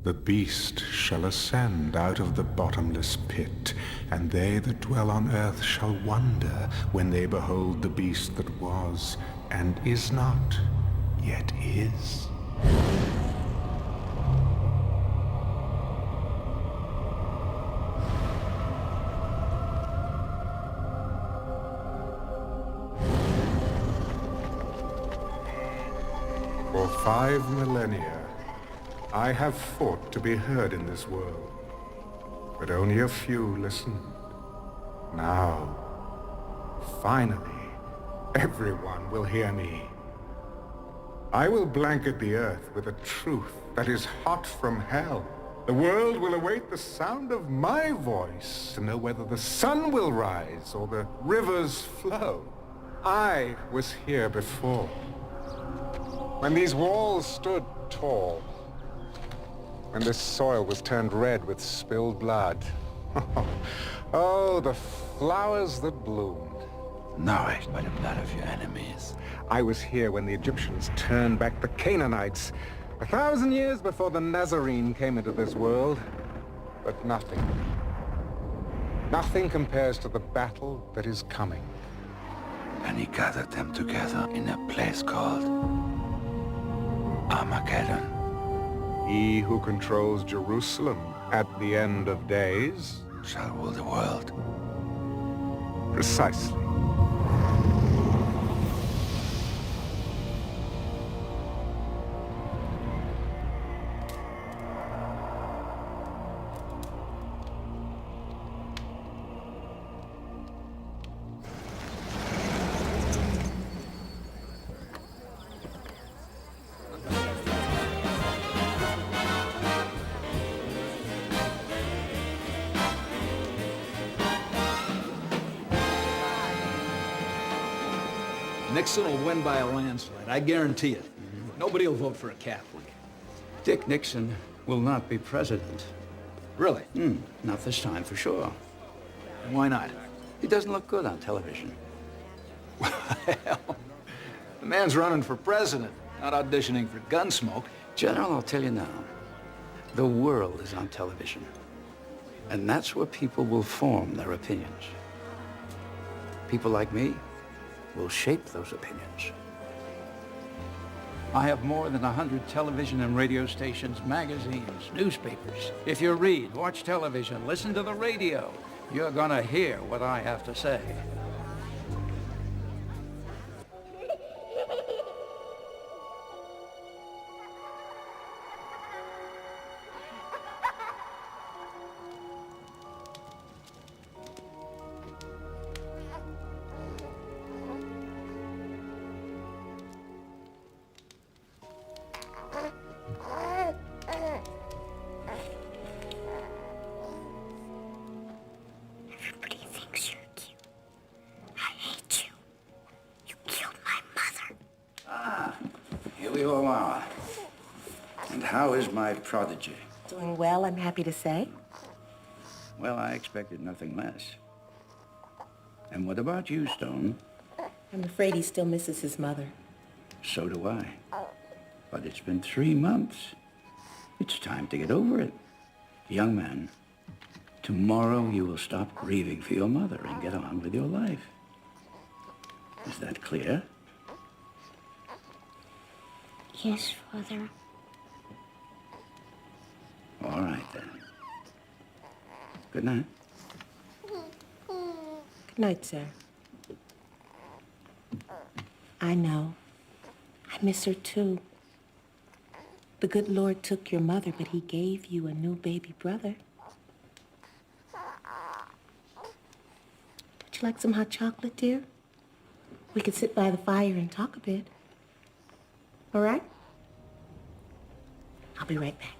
The beast shall ascend out of the bottomless pit, and they that dwell on earth shall wonder when they behold the beast that was, and is not, yet is. For 5 millennia, I have fought to be heard in this world, but only a few listened. Now, finally, everyone will hear me. I will blanket the earth with a truth that is hot from hell. The world will await the sound of my voice to know whether the sun will rise or the rivers flow. I was here before, when these walls stood tall, when this soil was turned red with spilled blood. Oh, the flowers that bloomed. Nourished by the blood of your enemies. I was here when the Egyptians turned back the Canaanites, 1,000 years before the Nazarene came into this world. But nothing compares to the battle that is coming. And he gathered them together in a place called Armageddon. He who controls Jerusalem at the end of days shall rule the world. Precisely. Nixon will win by a landslide, I guarantee it. Nobody will vote for a Catholic. Dick Nixon will not be president. Really? Not this time, for sure. And why not? He doesn't look good on television. Well, the man's running for president, not auditioning for Gunsmoke. General, I'll tell you now, the world is on television. And that's where people will form their opinions. People like me will shape those opinions. I have more than 100 television and radio stations, magazines, newspapers. If you read, watch television, listen to the radio, you're gonna hear what I have to say. How is my prodigy? Doing well, I'm happy to say. Well, I expected nothing less. And what about you, Stone? I'm afraid he still misses his mother. So do I. But it's been 3 months. It's time to get over it. Young man, tomorrow you will stop grieving for your mother and get on with your life. Is that clear? Yes, Father. All right, then. Good night. Good night, sir. I know. I miss her, too. The good Lord took your mother, but he gave you a new baby brother. Would you like some hot chocolate, dear? We could sit by the fire and talk a bit. All right? I'll be right back.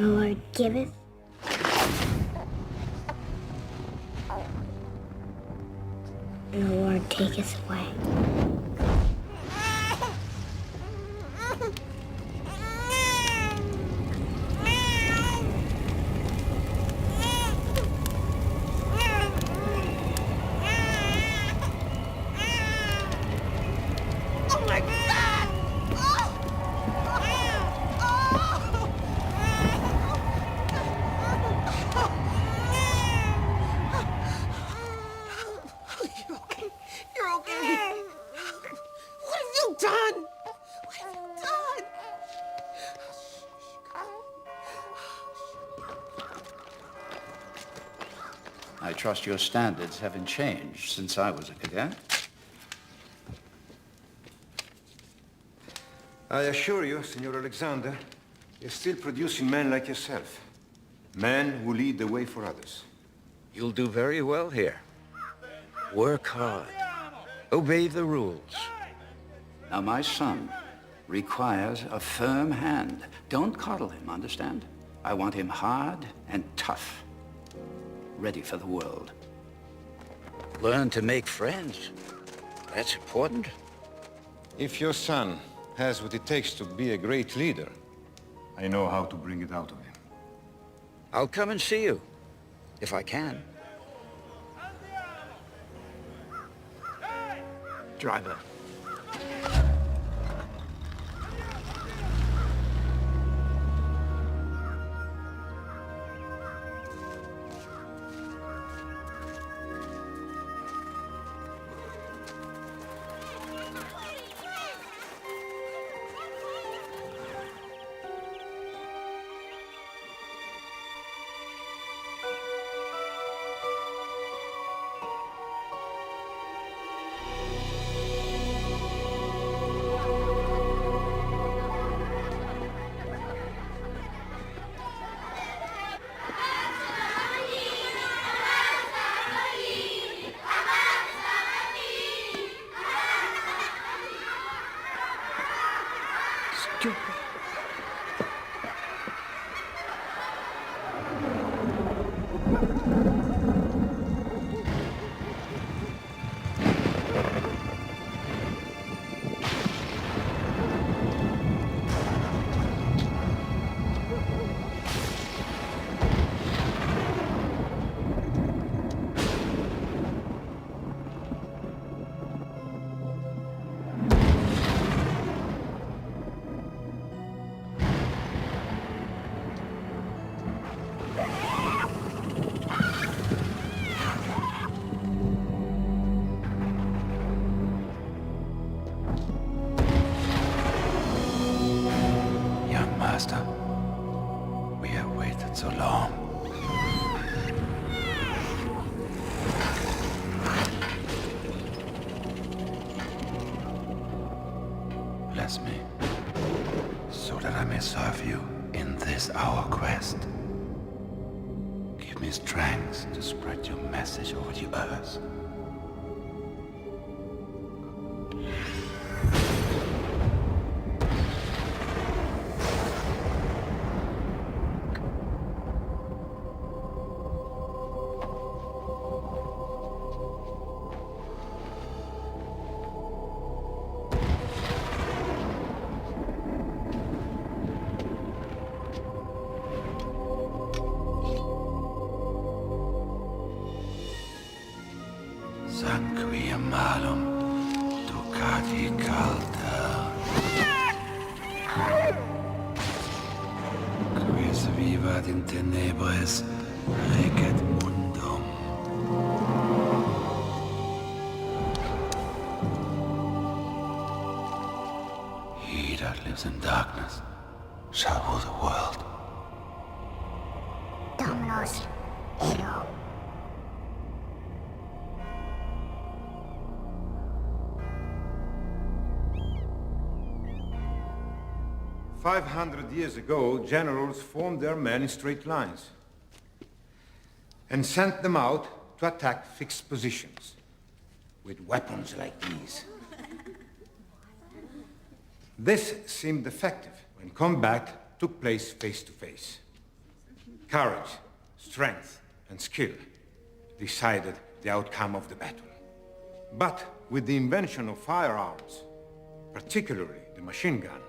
Lord giveth, and the Lord taketh away. I trust your standards haven't changed since I was a cadet. I assure you, Senor Alexander, you're still producing men like yourself. Men who lead the way for others. You'll do very well here. Work hard. Obey the rules. Now, my son requires a firm hand. Don't coddle him, understand? I want him hard and tough. Ready for the world. Learn to make friends. That's important. If your son has what it takes to be a great leader, I know how to bring it out of him. I'll come and see you, if I can. Driver. Bless me, so that I may serve you in this our quest. Give me strength to spread your message over the earth. Sanguia malum, ducati calda. Quis vivat in tenebris, recet mundum. He that lives in darkness shall rule the world. Dominus Ero. 500 years ago, generals formed their men in straight lines and sent them out to attack fixed positions with weapons like these. This seemed effective when combat took place face to face. Courage, strength, and skill decided the outcome of the battle. But with the invention of firearms, particularly the machine gun,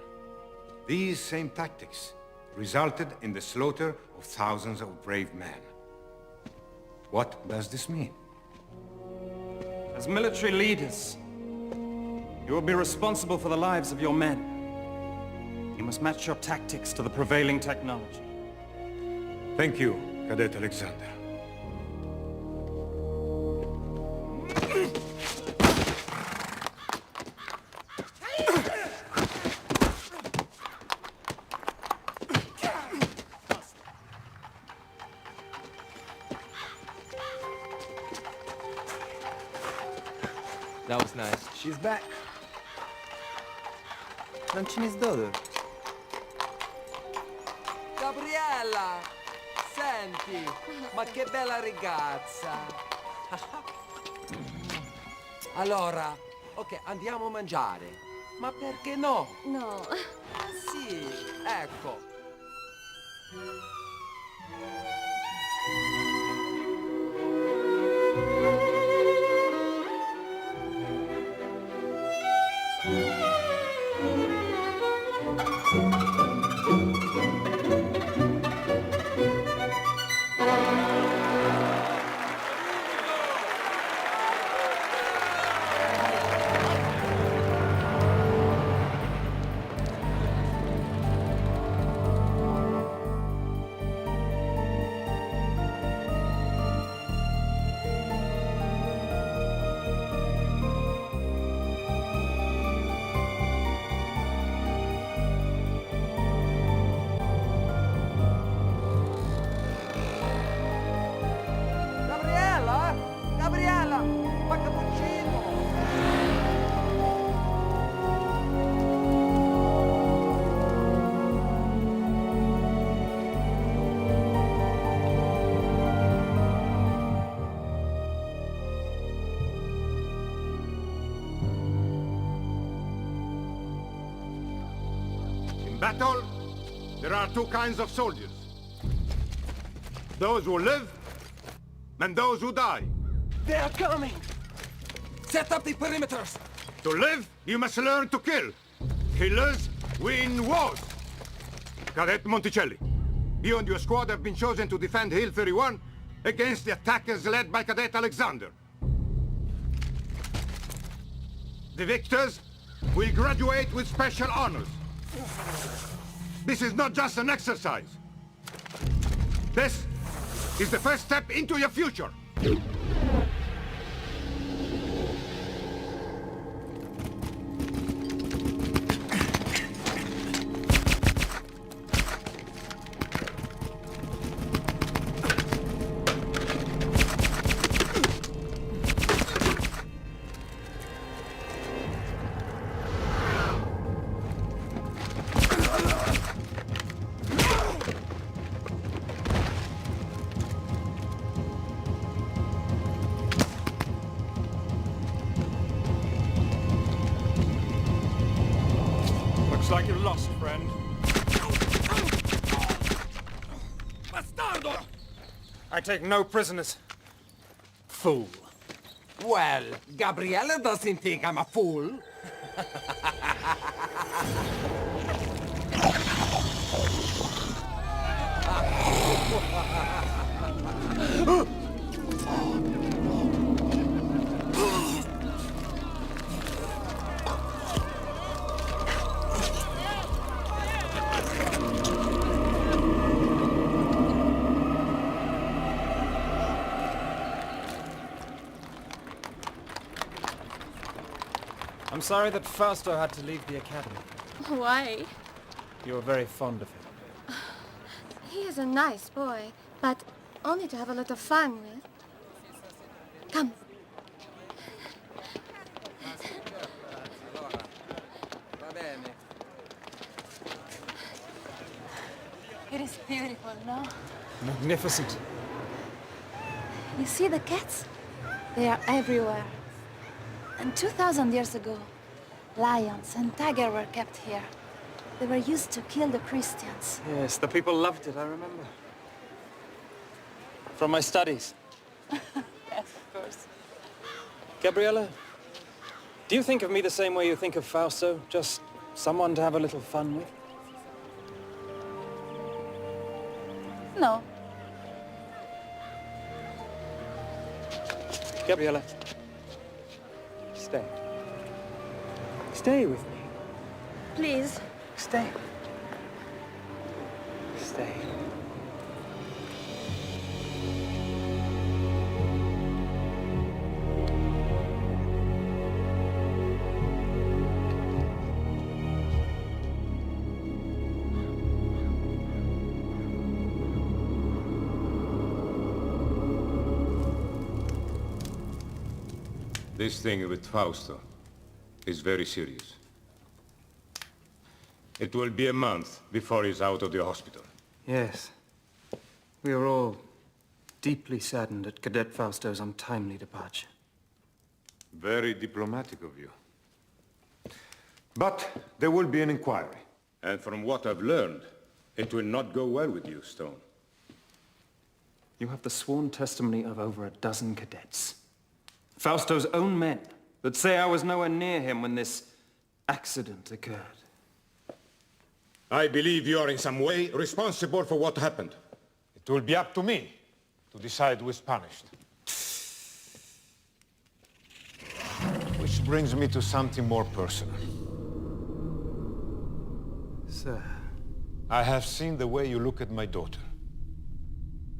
these same tactics resulted in the slaughter of thousands of brave men. What does this mean? As military leaders, you will be responsible for the lives of your men. You must match your tactics to the prevailing technology. Thank you, Cadet Alexander. That was nice. She's back. Non ci ne sdodo. Gabriella! Senti, ma che bella ragazza! Allora, ok, andiamo a mangiare. Ma perché no? No. Sì, ecco. Gabriella, ma cappuccino! In battle, there are two kinds of soldiers. Those who live and those who die. They are coming! Set up the perimeters! To live, you must learn to kill. Killers win wars. Cadet Monticelli, you and your squad have been chosen to defend Hill 31 against the attackers led by Cadet Alexander. The victors will graduate with special honors. This is not just an exercise. This is the first step into your future. Looks like you're lost, friend. Bastardo! I take no prisoners. Fool. Well, Gabriella doesn't think I'm a fool. I'm sorry that Fausto had to leave the academy. Why? You were very fond of him. He is a nice boy, but only to have a lot of fun with. Come. It is beautiful, no? Magnificent. You see the cats? They are everywhere. And 2,000 years ago, lions and tigers were kept here. They were used to kill the Christians. Yes, the people loved it, I remember. From my studies. Yes, of course. Gabriella, do you think of me the same way you think of Fausto? Just someone to have a little fun with? No. Gabriella, stay. Stay with me. Please. Stay. Stay. This thing with Fausto is very serious. It will be a month before he's out of the hospital. Yes. We are all deeply saddened at Cadet Fausto's untimely departure. Very diplomatic of you. But there will be an inquiry. And from what I've learned, it will not go well with you, Stone. You have the sworn testimony of over a dozen cadets. Fausto's own men that say I was nowhere near him when this accident occurred. I believe you are in some way responsible for what happened. It will be up to me to decide who is punished. Which brings me to something more personal. Sir. I have seen the way you look at my daughter.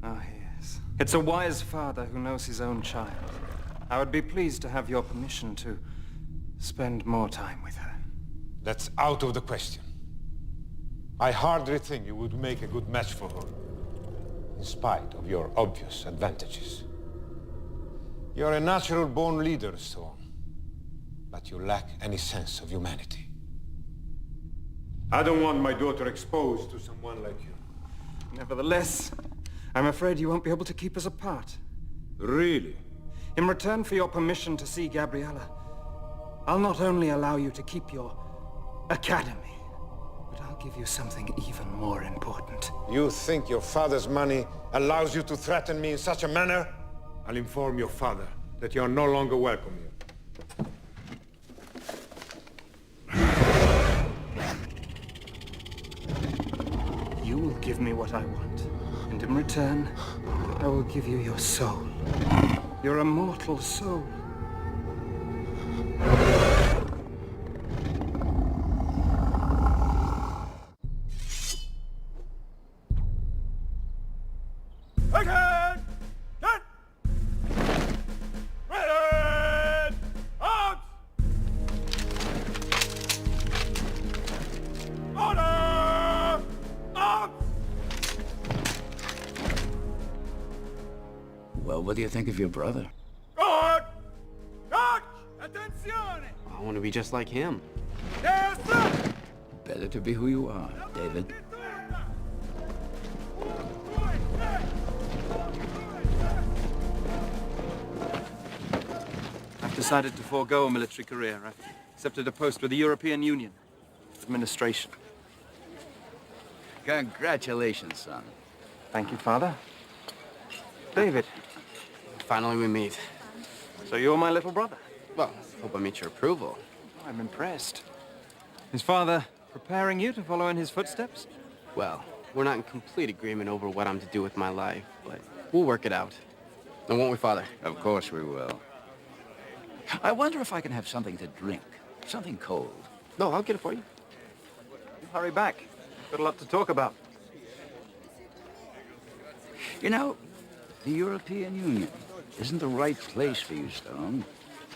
Ah, yes. It's a wise father who knows his own child. I would be pleased to have your permission to spend more time with her. That's out of the question. I hardly think you would make a good match for her, in spite of your obvious advantages. You're a natural-born leader, Stone, but you lack any sense of humanity. I don't want my daughter exposed to someone like you. Nevertheless, I'm afraid you won't be able to keep us apart. Really? In return for your permission to see Gabriella, I'll not only allow you to keep your academy, but I'll give you something even more important. You think your father's money allows you to threaten me in such a manner? I'll inform your father that you are no longer welcome here. You will give me what I want, and in return, I will give you your soul. Your immortal soul. Again! Get! Ready! Out! Order! Out! Well, what do you think of your brother? Guard! Guard! Attenzione! I want to be just like him. Yes, sir! Better to be who you are, David. I've decided to forego a military career. I've accepted a post with the European Union. Administration. Congratulations, son. Thank you, Father. David. Finally we meet. So you're my little brother? Well, hope I meet your approval. I'm impressed. Is Father preparing you to follow in his footsteps? Well, we're not in complete agreement over what I'm to do with my life, but we'll work it out. And won't we, Father? Of course we will. I wonder if I can have something to drink. Something cold. No, I'll get it for you. You hurry back. Got a lot to talk about. You know, the European Union isn't the right place for you, Stone.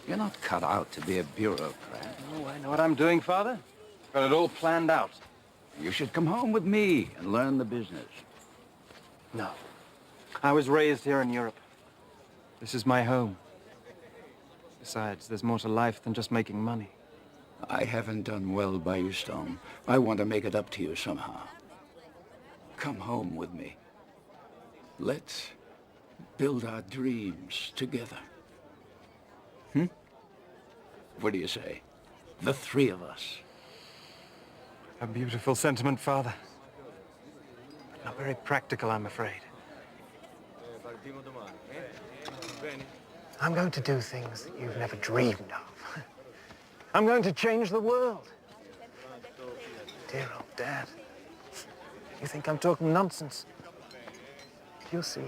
You're not cut out to be a bureaucrat. Oh, I know what I'm doing, Father. Got it all planned out. You should come home with me and learn the business. No. I was raised here in Europe. This is my home. Besides, there's more to life than just making money. I haven't done well by you, Stone. I want to make it up to you somehow. Come home with me. Let's build our dreams together. What do you say? The three of us. A beautiful sentiment, Father. But not very practical, I'm afraid. I'm going to do things that you've never dreamed of. I'm going to change the world. Dear old Dad. You think I'm talking nonsense? You'll see.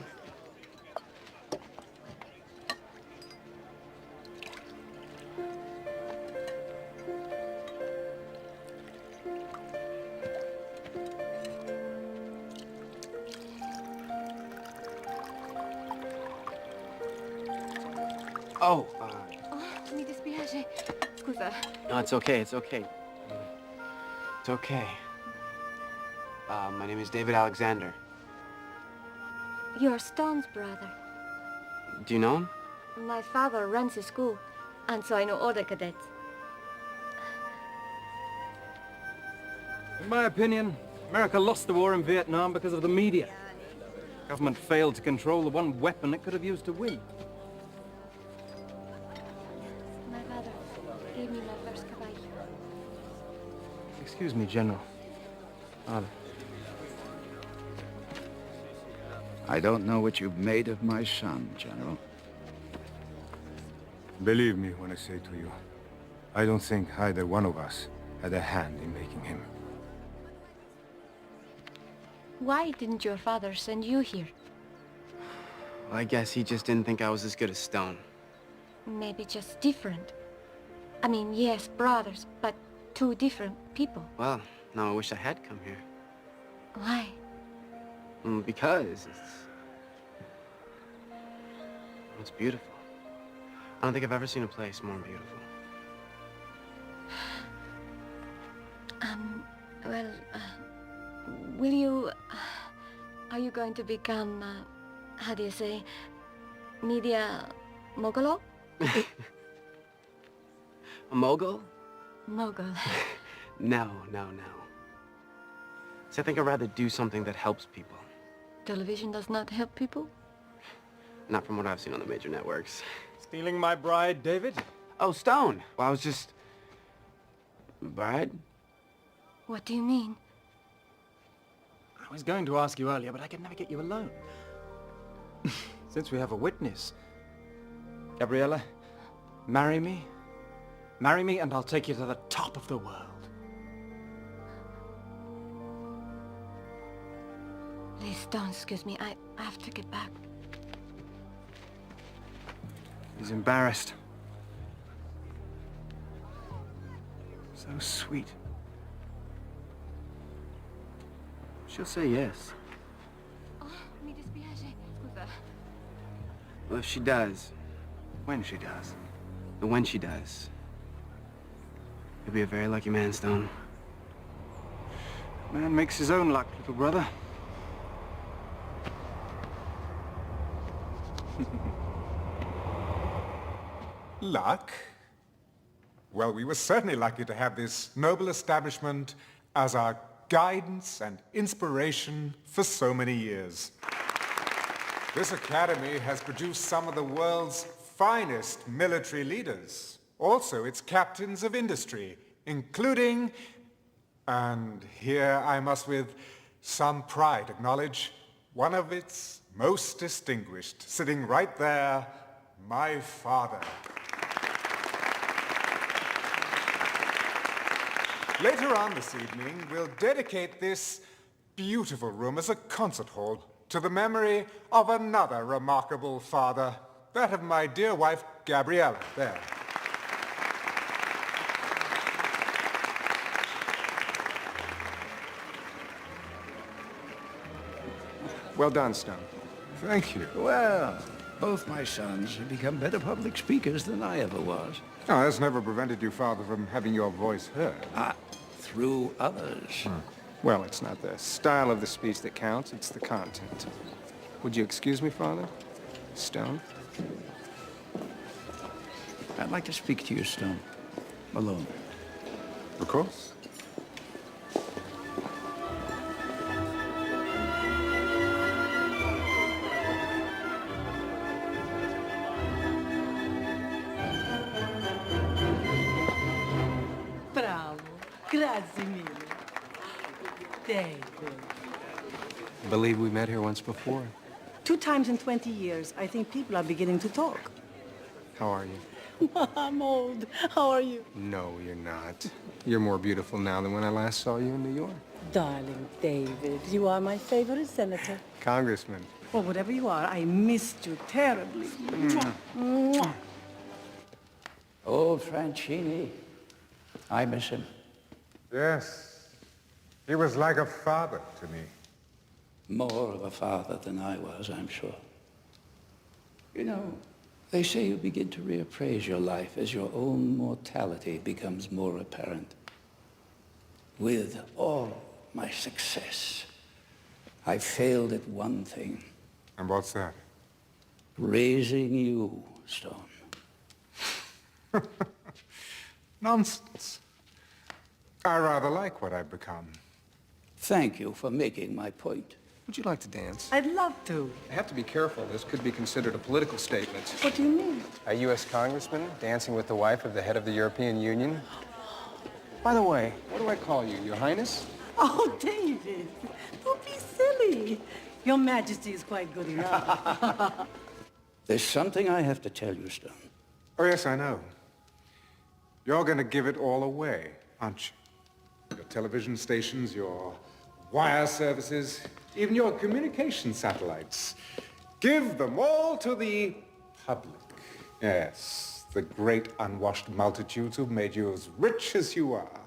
Oh, Mi dispiace. Scusa. no, it's okay, it's okay. It's okay. My name is David Alexander. You're Stone's brother. Do you know him? My father runs a school, and so I know all the cadets. In my opinion, America lost the war in Vietnam because of the media. Government failed to control the one weapon it could have used to win. My father gave me my first caballo. Excuse me, General. Father. I don't know what you've made of my son, General. Believe me when I say to you, I don't think either one of us had a hand in making him. Why didn't your father send you here? Well, I guess he just didn't think I was as good as Stone. Maybe just different. I mean, yes, brothers, but two different people. Well, now I wish I had come here. Why? Because it's beautiful. I don't think I've ever seen a place more beautiful. Well, will you... are you going to become, how do you say, media mogul? A mogul? Mogul. No. So I think I'd rather do something that helps people. Television does not help people? Not from what I've seen on the major networks. Stealing my bride, David? Oh, Stone! Well, I was just... Bride? What do you mean? I was going to ask you earlier, but I could never get you alone. Since we have a witness. Gabriella, marry me. Marry me and I'll take you to the top of the world. Please don't excuse me. I have to get back. He's embarrassed. So sweet. She'll say yes. Oh, mi dispiace. Scusa. Well, if she does, When she does. when she does, you'll be a very lucky man, Stone. Man makes his own luck, little brother. Luck? Well, we were certainly lucky to have this noble establishment as our guidance and inspiration for so many years. This academy has produced some of the world's finest military leaders, also its captains of industry, including, and here I must with some pride acknowledge, one of its most distinguished, sitting right there, my father. Later on this evening, we'll dedicate this beautiful room as a concert hall to the memory of another remarkable father, that of my dear wife, Gabriella, there. Well done, Stone. Thank you. Well, both my sons have become better public speakers than I ever was. Oh, that's never prevented you, Father, from having your voice heard. Through others. Well, it's not the style of the speech that counts, it's the content. Would you excuse me, Father? Stone? I'd like to speak to you, Stone. Alone. Of course. Bravo. Grazie mille. David. I believe we met here once before. 2 times in 20 years. I think people are beginning to talk. How are you? I'm old. How are you? No, you're not. You're more beautiful now than when I last saw you in New York. Darling David, you are my favorite senator. Congressman. Well, whatever you are, I missed you terribly. Mwah. Mwah. Old Franchini. I miss him. Yes. He was like a father to me. More of a father than I was, I'm sure. You know, they say you begin to reappraise your life as your own mortality becomes more apparent. With all my success, I failed at one thing. And what's that? Raising you, Stone. Nonsense. I rather like what I've become. Thank you for making my point. Would you like to dance? I'd love to. I have to be careful. This could be considered a political statement. What do you mean? A U.S. congressman dancing with the wife of the head of the European Union? By the way, what do I call you? Your Highness? Oh, David, don't be silly. Your Majesty is quite good enough. There's something I have to tell you, Stone. Oh, yes, I know. You're going to give it all away, aren't you? Your television stations, your wire services, even your communication satellites. Give them all to the public. Yes, the great unwashed multitudes who've made you as rich as you are.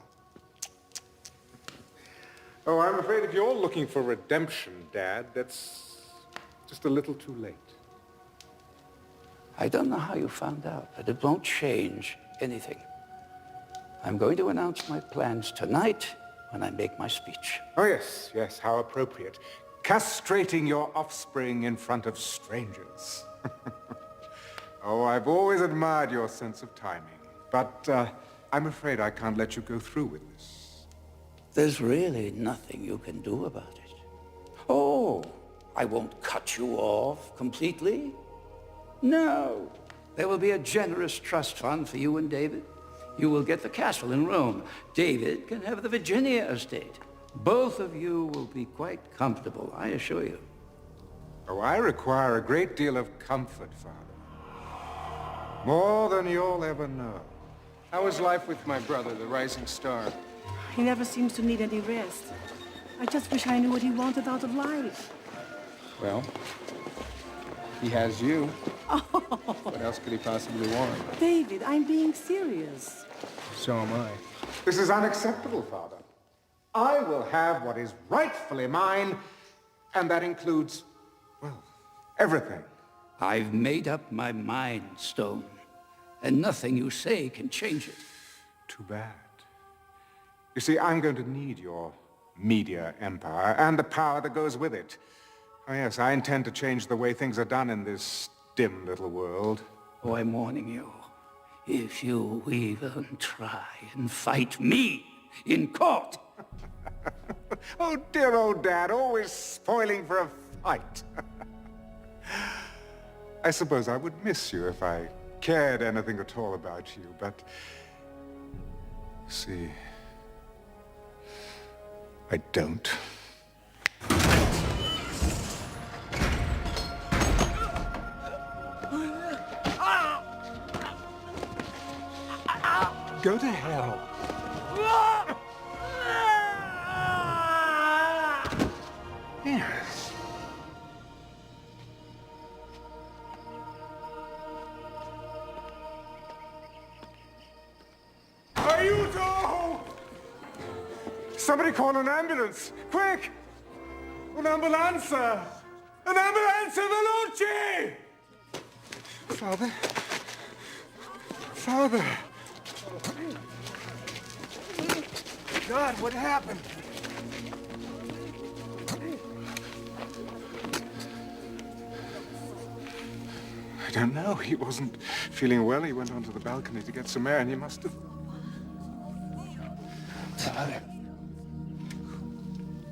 Oh, I'm afraid if you're looking for redemption, Dad, that's just a little too late. I don't know how you found out, but it won't change anything. I'm going to announce my plans tonight when I make my speech. Oh, yes, yes, how appropriate. Castrating your offspring in front of strangers. Oh, I've always admired your sense of timing, but I'm afraid I can't let you go through with this. There's really nothing you can do about it. Oh, I won't cut you off completely. No, there will be a generous trust fund for you and David. You will get the castle in Rome. David can have the Virginia estate. Both of you will be quite comfortable, I assure you. Oh, I require a great deal of comfort, Father. More than you'll ever know. How is life with my brother, the rising star? He never seems to need any rest. I just wish I knew what he wanted out of life. Well, he has you. What else could he possibly want? David, I'm being serious. So am I. This is unacceptable, Father. I will have what is rightfully mine, and that includes, well, everything. I've made up my mind, Stone, and nothing you say can change it. Too bad. You see, I'm going to need your media empire and the power that goes with it. Oh, yes, I intend to change the way things are done in this dim little world. Oh, I'm warning you. If you even try and fight me in court. Oh, dear old Dad, always spoiling for a fight. I suppose I would miss you if I cared anything at all about you, but... see... I don't. Go to hell. Yes. Aiuto! Somebody call an ambulance! Quick! Un'ambulanza! Un'ambulanza veloce! Father? Father! God, what happened? I don't know. He wasn't feeling well. He went onto the balcony to get some air, and he must have... Father.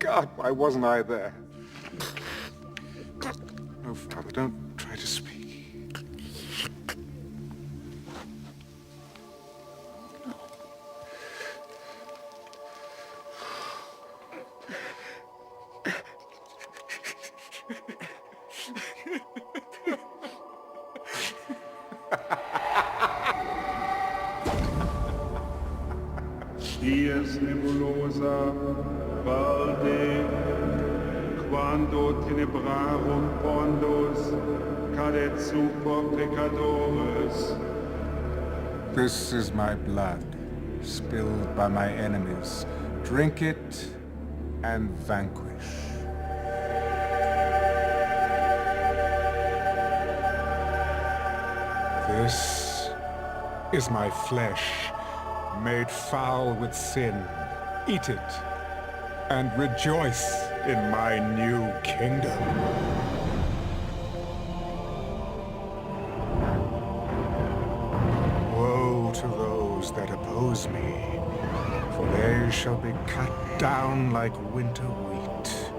God, why wasn't I there? No, Father, don't try to speak. dies nebulosa, valde, quando tenebrarum pondos, cadet super pecadores. This is my blood, spilled by my enemies. Drink it and vanquish. This is my flesh, made foul with sin. Eat it, and rejoice in my new kingdom. Woe to those that oppose me, for they shall be cut down like winter wheat.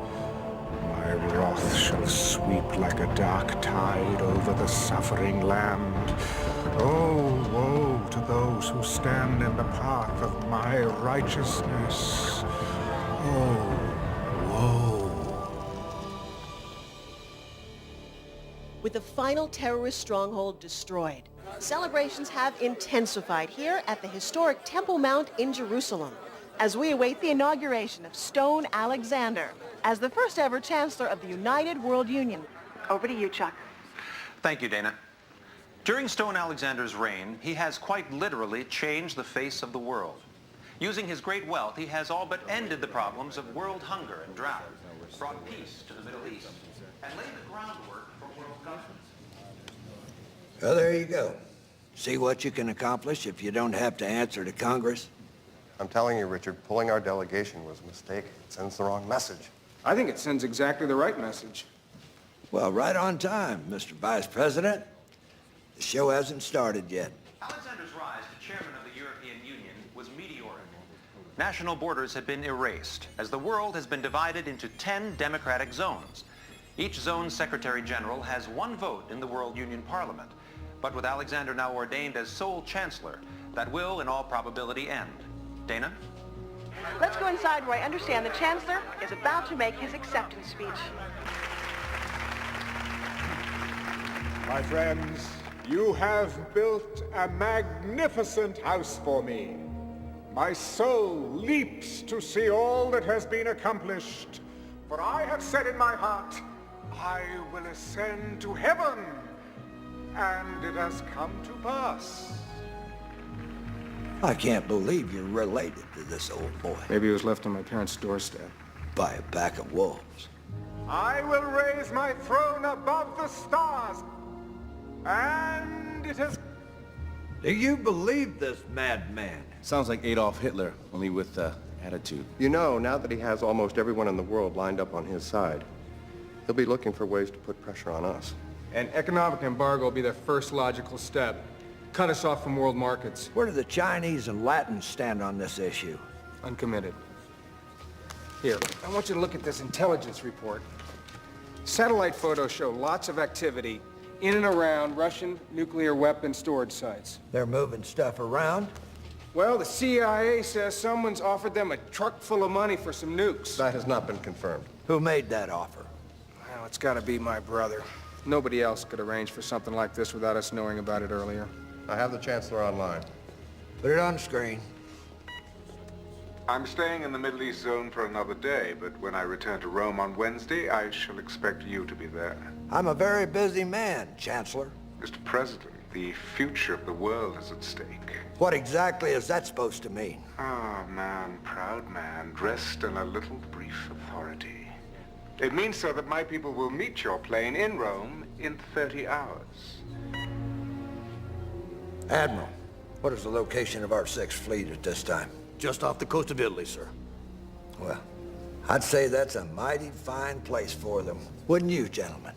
My wrath shall sweep like a dark tide over the suffering land. Oh, woe to those who stand in the path of my righteousness. Oh, woe. With the final terrorist stronghold destroyed, celebrations have intensified here at the historic Temple Mount in Jerusalem as we await the inauguration of Stone Alexander as the first ever Chancellor of the United World Union. Over to you, Chuck. Thank you, Dana. During Stone Alexander's reign, he has quite literally changed the face of the world. Using his great wealth, he has all but ended the problems of world hunger and drought, brought peace to the Middle East, and laid the groundwork for world governance. Well, there you go. See what you can accomplish if you don't have to answer to Congress. I'm telling you, Richard, pulling our delegation was a mistake. It sends the wrong message. I think it sends exactly the right message. Well, right on time, Mr. Vice President. The show hasn't started yet. Alexander's rise to chairman of the European Union was meteoric. National borders have been erased as the world has been divided into 10 democratic zones. Each zone's Secretary General has one vote in the World Union Parliament. But with Alexander now ordained as sole Chancellor, that will, in all probability, end. Dana? Let's go inside where I understand the Chancellor is about to make his acceptance speech. My friends, you have built a magnificent house for me. My soul leaps to see all that has been accomplished, for I have said in my heart, I will ascend to heaven, and it has come to pass. I can't believe you're related to this old boy. Maybe he was left on my parents' doorstep. By a pack of wolves. I will raise my throne above the stars, and it has... Do you believe this madman? Sounds like Adolf Hitler, only with attitude. You know, now that he has almost everyone in the world lined up on his side, he'll be looking for ways to put pressure on us. An economic embargo will be their first logical step. Cut us off from world markets. Where do the Chinese and Latins stand on this issue? Uncommitted. Here, I want you to look at this intelligence report. Satellite photos show lots of activity in and around Russian nuclear weapon storage sites. They're moving stuff around? Well, the CIA says someone's offered them a truck full of money for some nukes. That has not been confirmed. Who made that offer? Well, it's gotta be my brother. Nobody else could arrange for something like this without us knowing about it earlier. I have the Chancellor online. Put it on the screen. I'm staying in the Middle East zone for another day, but when I return to Rome on Wednesday, I shall expect you to be there. I'm a very busy man, Chancellor. Mr. President, the future of the world is at stake. What exactly is that supposed to mean? Ah, man, proud man, dressed in a little brief authority. It means, sir, that my people will meet your plane in Rome in 30 hours. Admiral, what is the location of our Sixth Fleet at this time? Just off the coast of Italy, sir. Well, I'd say that's a mighty fine place for them. Wouldn't you, gentlemen?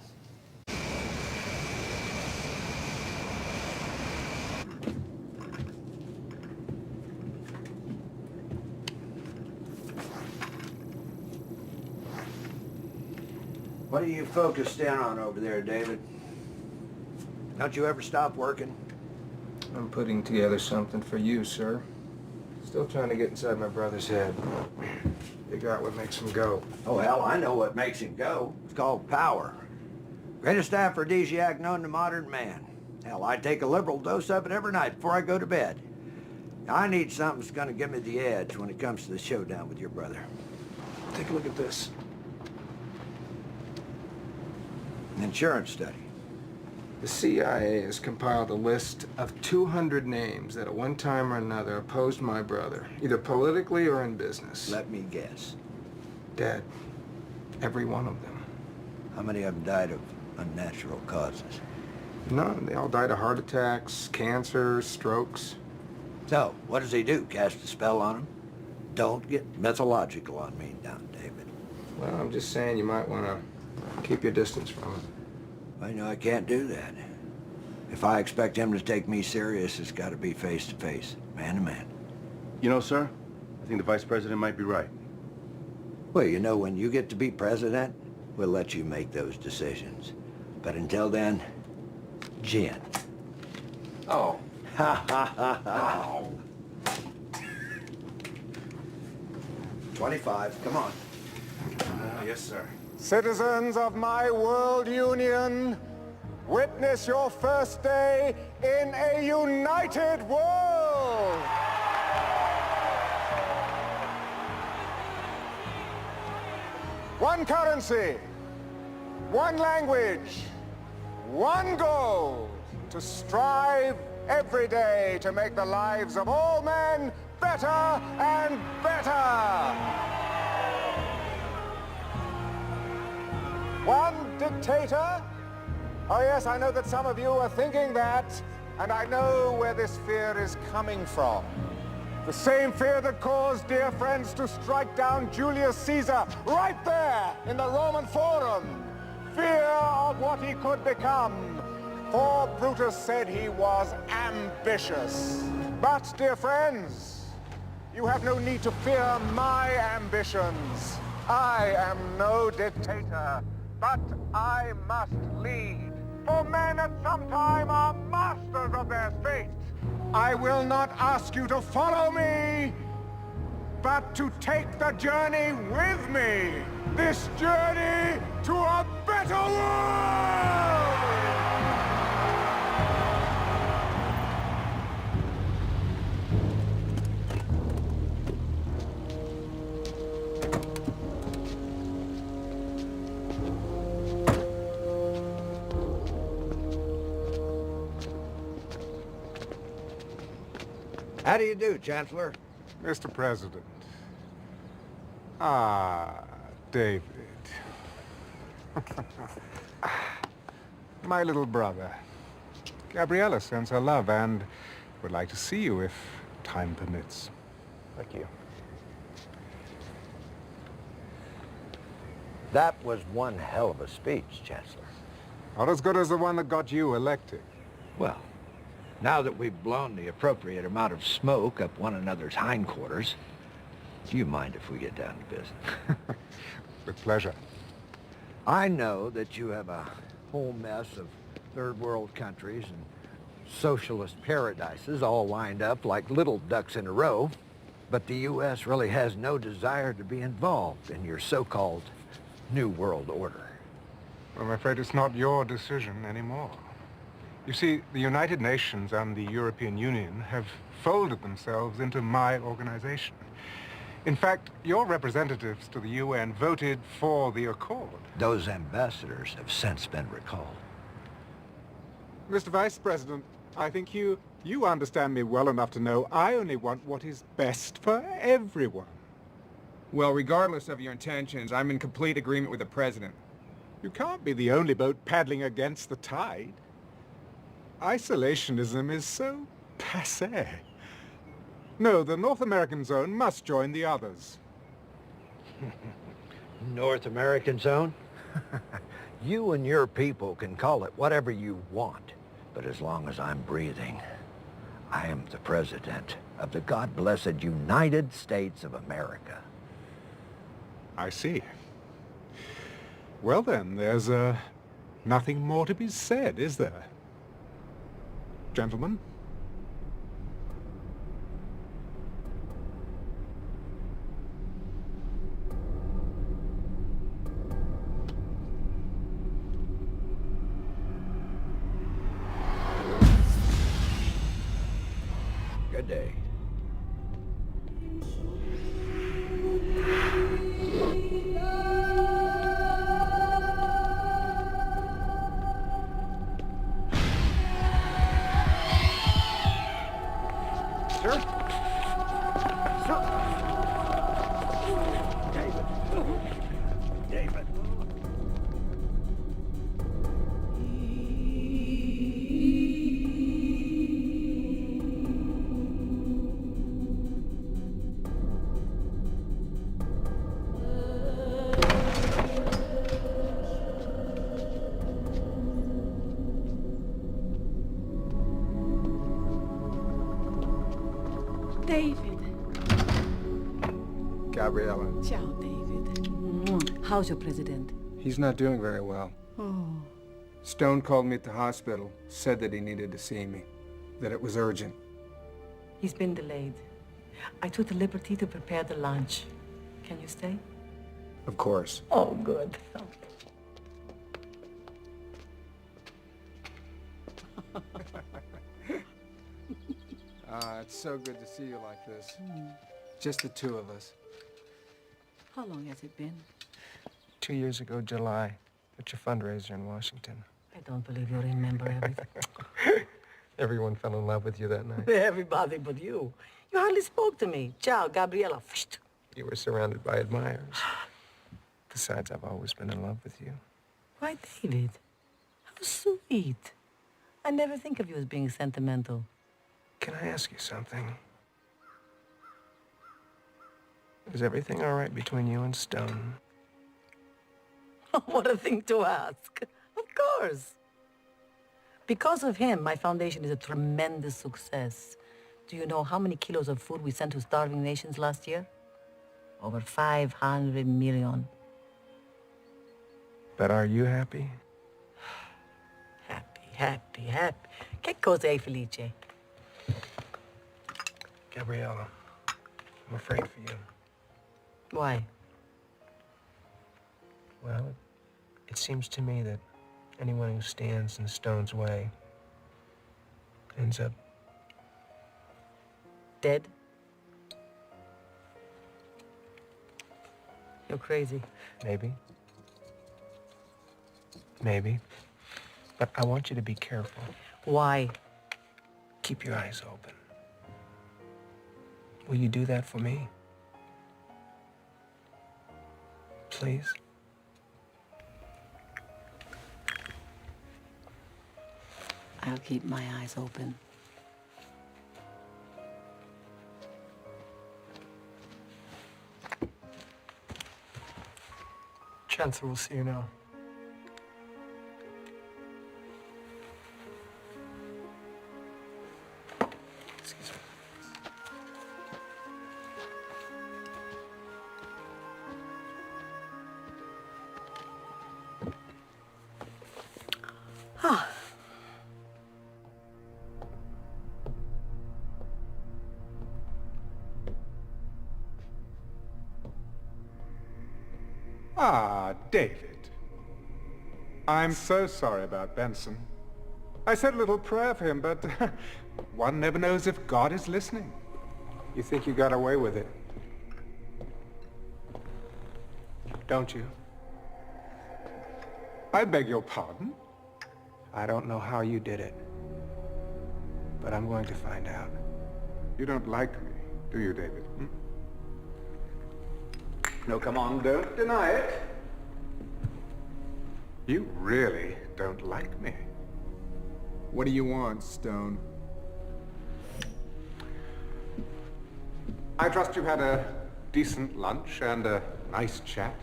What are you focused in on over there, David? Don't you ever stop working? I'm putting together something for you, sir. Still trying to get inside my brother's head. Figure out what makes him go. Oh, hell, I know what makes him go. It's called power. Greatest aphrodisiac known to modern man. Hell, I take a liberal dose of it every night before I go to bed. I need something that's gonna give me the edge when it comes to the showdown with your brother. Take a look at this. An insurance study. The CIA has compiled a list of 200 names that at one time or another opposed my brother, either politically or in business. Let me guess. Dead. Every one of them. How many of them died of unnatural causes? None. They all died of heart attacks, cancer, strokes. So, what does he do? Cast a spell on him? Don't get mythological on me now, David. Well, I'm just saying you might want to keep your distance from him. I know I can't do that. If I expect him to take me serious, it's got to be face to face, man to man. You know, sir, I think the vice president might be right. Well, you know, when you get to be president, we'll let you make those decisions. But until then, gin. Oh. Ha ha ha ha. 25, come on. Yes, sir. Citizens of my world union, witness your first day in a united world. One currency, one language, one goal, to strive every day to make the lives of all men better and better. One dictator? Oh yes, I know that some of you are thinking that, and I know where this fear is coming from. The same fear that caused dear friends to strike down Julius Caesar right there in the Roman Forum. Fear of what he could become. For Brutus said he was ambitious. But, dear friends, you have no need to fear my ambitions. I am no dictator. But I must lead, for men at some time are masters of their fate. I will not ask you to follow me, but to take the journey with me. This journey to a better world! How do you do, Chancellor? Mr. President. Ah, David. My little brother. Gabriella sends her love and would like to see you if time permits. Thank you. That was one hell of a speech, Chancellor. Not as good as the one that got you elected. Well, now that we've blown the appropriate amount of smoke up one another's hindquarters, do you mind if we get down to business? With pleasure. I know that you have a whole mess of third world countries and socialist paradises all lined up like little ducks in a row, but the U.S. really has no desire to be involved in your so-called New World Order. Well, I'm afraid it's not your decision anymore. You see, the United Nations and the European Union have folded themselves into my organization. In fact, your representatives to the UN voted for the accord. Those ambassadors have since been recalled. Mr. Vice President, I think you understand me well enough to know I only want what is best for everyone. Well, regardless of your intentions, I'm in complete agreement with the President. You can't be the only boat paddling against the tide. Isolationism is so passé. No, the North American zone must join the others. North American zone? You and your people can call it whatever you want, but as long as I'm breathing, I am the President of the God-blessed United States of America. I see. Well then, there's nothing more to be said, is there? Gentlemen? Good day. Sir? Sir? David. David. David. Gabriella. Ciao, David. How's your president? He's not doing very well. Oh. Stone called me at the hospital, said that he needed to see me, that it was urgent. He's been delayed. I took the liberty to prepare the lunch. Can you stay? Of course. Oh, good. It's so good to see you like this. Just the two of us. How long has it been? 2 years ago, July, at your fundraiser in Washington. I don't believe you remember everything. Everyone fell in love with you that night. Everybody but you. You hardly spoke to me. Ciao, Gabriella. You were surrounded by admirers. Besides, I've always been in love with you. Why, David? How sweet. I never think of you as being sentimental. Can I ask you something? Is everything all right between you and Stone? What a thing to ask. Of course. Because of him, my foundation is a tremendous success. Do you know how many kilos of food we sent to starving nations last year? Over 500 million. But are you happy? Happy. Che cosa è felice? Gabriella, I'm afraid for you. Why? Well, it seems to me that anyone who stands in Stone's way ends up dead? You're crazy. Maybe. But I want you to be careful. Why? Keep your eyes open. Will you do that for me? Please? I'll keep my eyes open. Chancellor will see you now. Excuse me. Ah, David. I'm so sorry about Benson. I said a little prayer for him, but one never knows if God is listening. You think you got away with it, don't you? I beg your pardon? I don't know how you did it, but I'm going to find out. You don't like me, do you, David? No, come on, don't deny it. You really don't like me. What do you want, Stone? I trust you had a decent lunch and a nice chat.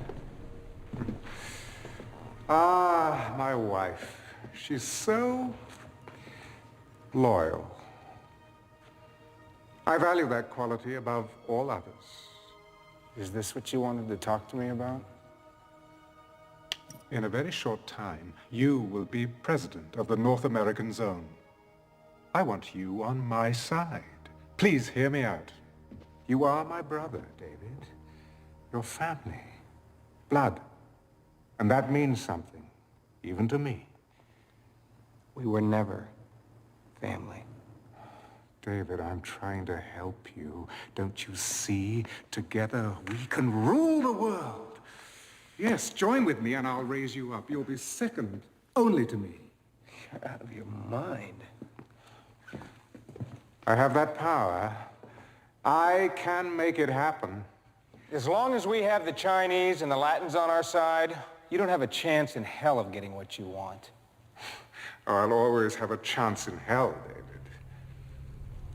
Ah, my wife. She's so loyal. I value that quality above all others. Is this what you wanted to talk to me about? In a very short time, you will be president of the North American Zone. I want you on my side. Please hear me out. You are my brother, David. Your family. Blood. And that means something, even to me. We were never family. David, I'm trying to help you. Don't you see? Together we can rule the world. Yes, join with me and I'll raise you up. You'll be second only to me. You're out of your mind. I have that power. I can make it happen. As long as we have the Chinese and the Latins on our side, you don't have a chance in hell of getting what you want. Oh, I'll always have a chance in hell, David.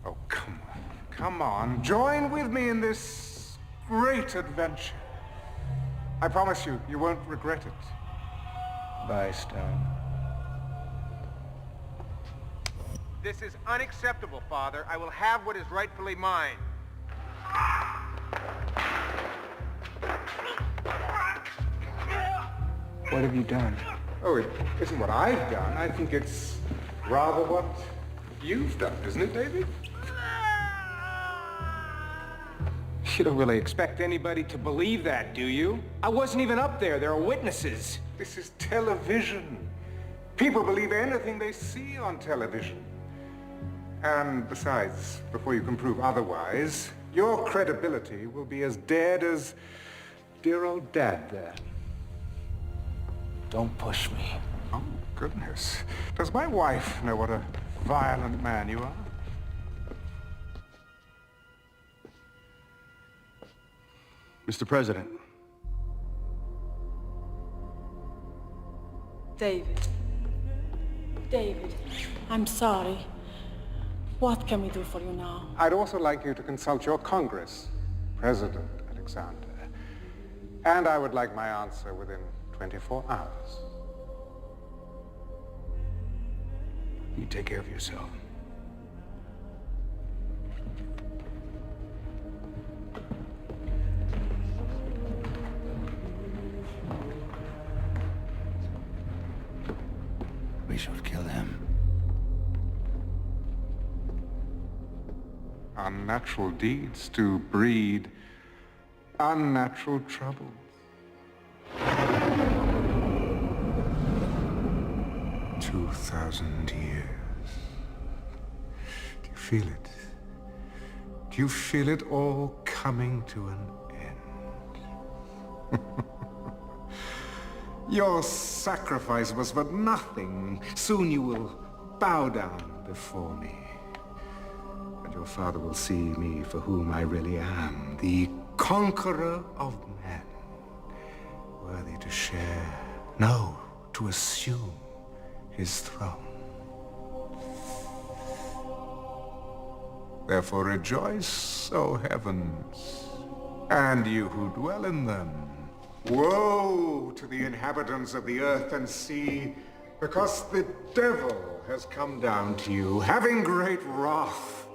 Oh, come on. Come on. Join with me in this great adventure. I promise you, you won't regret it. Bye, Stone. This is unacceptable, Father. I will have what is rightfully mine. What have you done? Oh, it isn't what I've done. I think it's rather what you've done, isn't it, David? You don't really expect anybody to believe that, do you? I wasn't even up there. There are witnesses. This is television. People believe anything they see on television. And besides, before you can prove otherwise, your credibility will be as dead as dear old Dad there. Don't push me. Oh, goodness. Does my wife know what a violent man you are? Mr. President. David. David, I'm sorry. What can we do for you now? I'd also like you to consult your Congress, President Alexander. And I would like my answer within 24 hours. You take care of yourself. We should kill him. Unnatural deeds do breed unnatural troubles. 2,000 years. Do you feel it? Do you feel it all coming to an end? Your sacrifice was for nothing. Soon you will bow down before me. And your father will see me for whom I really am, the conqueror of men, worthy to share, no, to assume his throne. Therefore rejoice, O heavens, and you who dwell in them. Woe to the inhabitants of the earth and sea, because the devil has come down to you, having great wrath,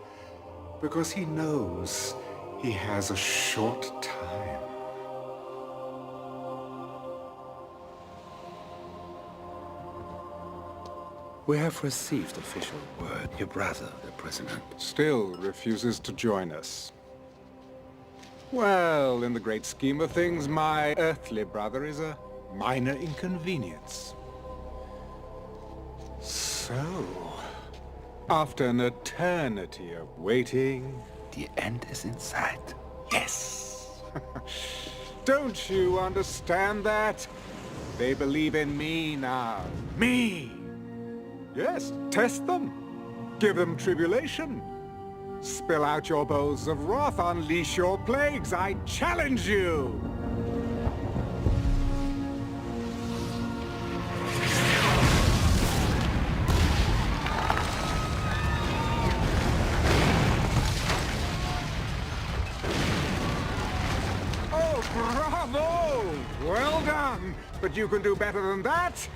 because he knows he has a short time. We have received official word. Your brother, the president, Still refuses to join us. Well, in the great scheme of things, my earthly brother is a minor inconvenience. So, after an eternity of waiting... The end is in sight. Yes! Don't you understand that? They believe in me now. Me! Yes, test them. Give them tribulation. Spill out your bowls of wrath, unleash your plagues. I challenge you! Oh, bravo! Well done! But you can do better than that.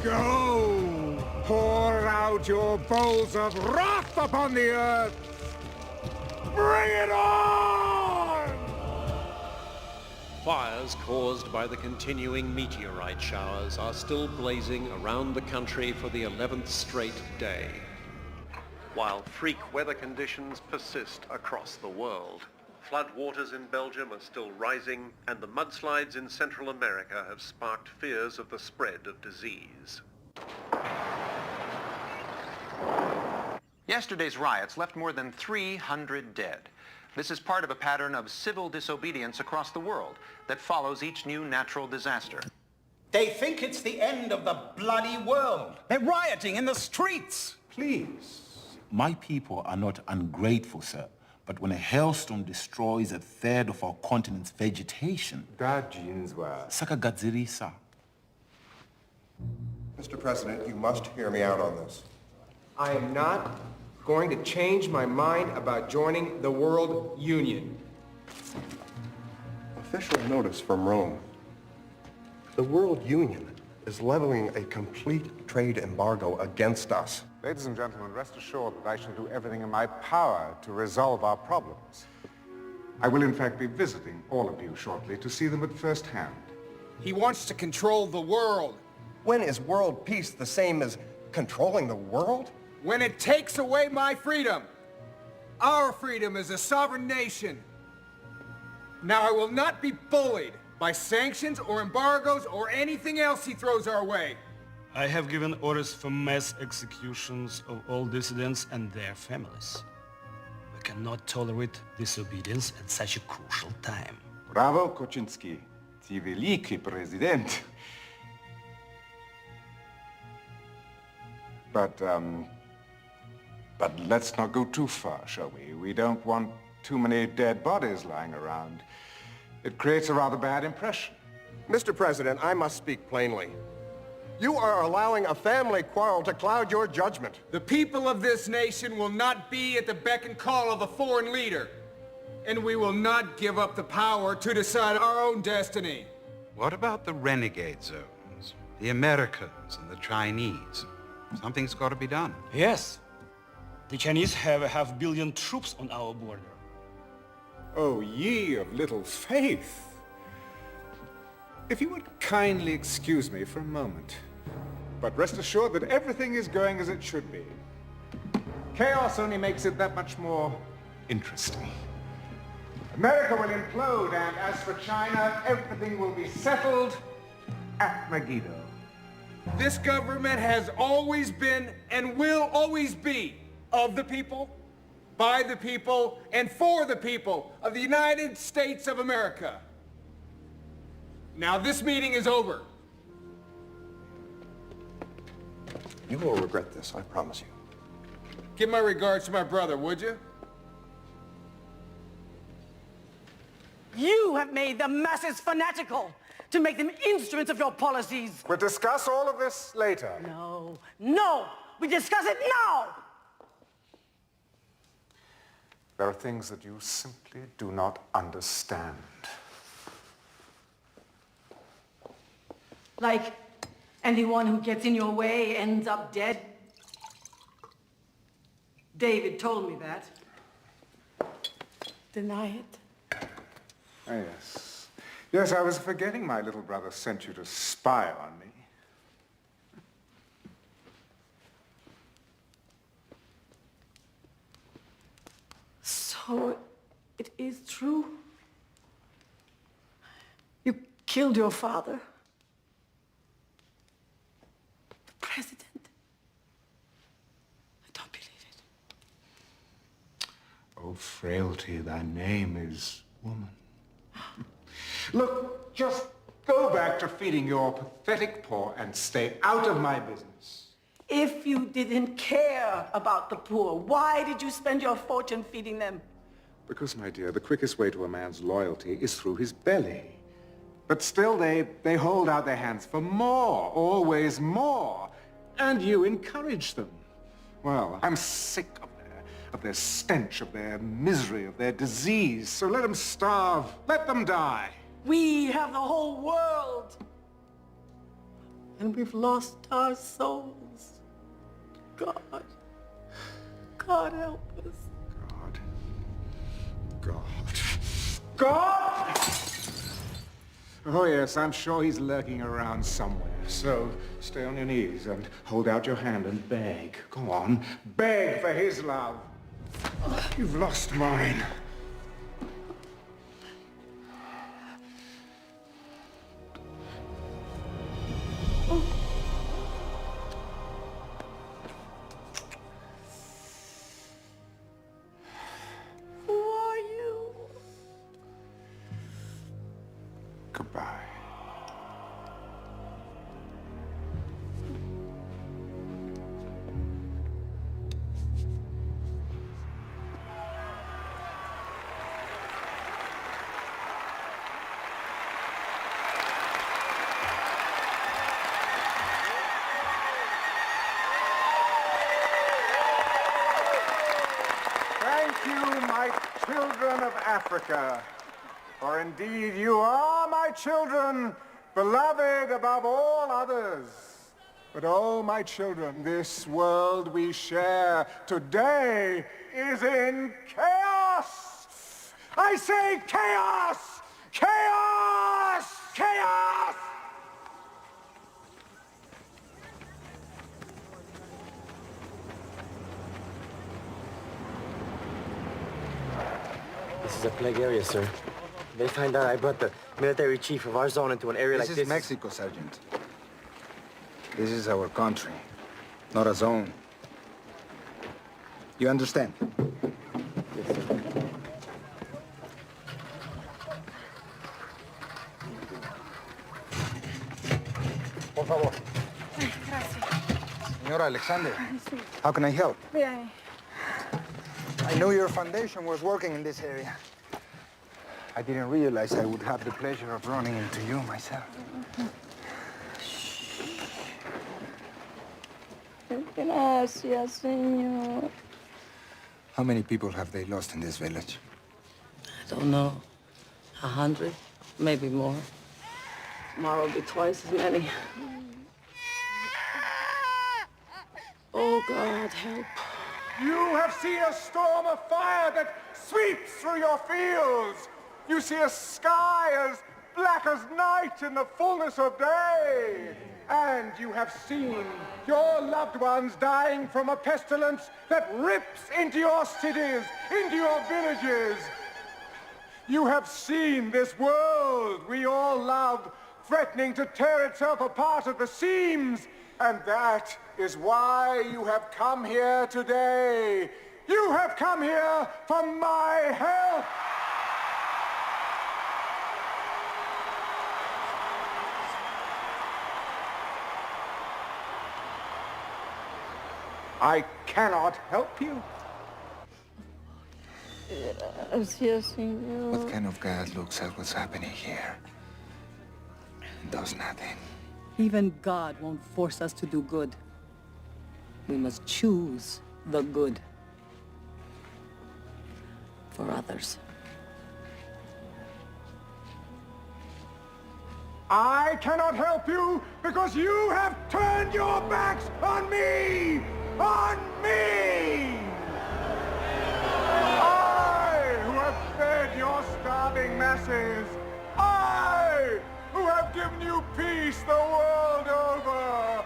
Go! Pour out your bowls of wrath upon the earth! Bring it on! Fires caused by the continuing meteorite showers are still blazing around the country for the 11th straight day, while freak weather conditions persist across the world. Floodwaters in Belgium are still rising, and the mudslides in Central America have sparked fears of the spread of disease. Yesterday's riots left more than 300 dead. This is part of a pattern of civil disobedience across the world that follows each new natural disaster. They think it's the end of the bloody world. They're rioting in the streets. Please, My people are not ungrateful, sir. But when a hailstorm destroys a third of our continent's vegetation... Sakagadzirisa. Mr. President, you must hear me out on this. I am not going to change my mind about joining the World Union. Official notice from Rome. The World Union is leveling a complete trade embargo against us. Ladies and gentlemen, rest assured that I shall do everything in my power to resolve our problems. I will in fact be visiting all of you shortly to see them at first hand. He wants to control the world. When is world peace the same as controlling the world? When it takes away my freedom. Our freedom as a sovereign nation. Now I will not be bullied by sanctions or embargoes or anything else he throws our way. I have given orders for mass executions of all dissidents and their families. We cannot tolerate disobedience at such a crucial time. Bravo, Koczynski. Ty wielki prezydent. But let's not go too far, shall we? We don't want too many dead bodies lying around. It creates a rather bad impression. Mr. President, I must speak plainly. You are allowing a family quarrel to cloud your judgment. The people of this nation will not be at the beck and call of a foreign leader. And we will not give up the power to decide our own destiny. What about the renegade zones? The Americans and the Chinese? Something's got to be done. Yes. The Chinese have 500 million troops on our border. Oh, ye of little faith. If you would kindly excuse me for a moment. But rest assured that everything is going as it should be. Chaos only makes it that much more interesting. America will implode, and as for China, everything will be settled at Megiddo. This government has always been and will always be of the people, by the people, and for the people of the United States of America. Now this meeting is over. You will regret this, I promise you. Give my regards to my brother, would you? You have made the masses fanatical to make them instruments of your policies. We'll discuss all of this later. No, no, we discuss it now. There are things that you simply do not understand. Like anyone who gets in your way ends up dead. David told me that. Deny it? Oh, yes. Yes, I was forgetting my little brother sent you to spy on me. So it is true? You killed your father? The president? I don't believe it. Oh, frailty, thy name is woman. Look, just go back to feeding your pathetic poor and stay out of my business. If you didn't care about the poor, why did you spend your fortune feeding them? Because, my dear, the quickest way to a man's loyalty is through his belly. But still, they hold out their hands for more, always more. And you encourage them. Well, I'm sick of their stench, of their misery, of their disease. So let them starve, let them die. We have the whole world. And we've lost our souls. God. God help us. God! Oh, yes, I'm sure he's lurking around somewhere. So stay on your knees and hold out your hand and beg. Go on, beg for his love. You've lost mine. Goodbye. you, my children of Africa. For indeed you are my children, beloved above all others. But oh, my children, this world we share today is in chaos. I say chaos! Chaos! Chaos! This is a plague area, sir. They find out I brought the military chief of our zone into an area like this. This is Mexico, Sergeant. This is our country, not a zone. You understand? Yes, sir. Por favor. Señora Alexander, how can I help? Bien. I knew your foundation was working in this area. I didn't realize I would have the pleasure of running into you myself. Gracias, señor. How many people have they lost in this village? I don't know. 100, maybe more. Tomorrow will be twice as many. Oh, God, help. You have seen a storm of fire that sweeps through your fields. You see a sky as black as night in the fullness of day. And you have seen your loved ones dying from a pestilence that rips into your cities, into your villages. You have seen this world we all love threatening to tear itself apart at the seams. And that is why you have come here today. You have come here for my help. I cannot help you. Gracias, señor. What kind of God looks at what's happening here and does nothing? Even God won't force us to do good. We must choose the good for others. I cannot help you because you have turned your backs on me! On me! I, who have fed your starving masses. I, who have given you peace the world over.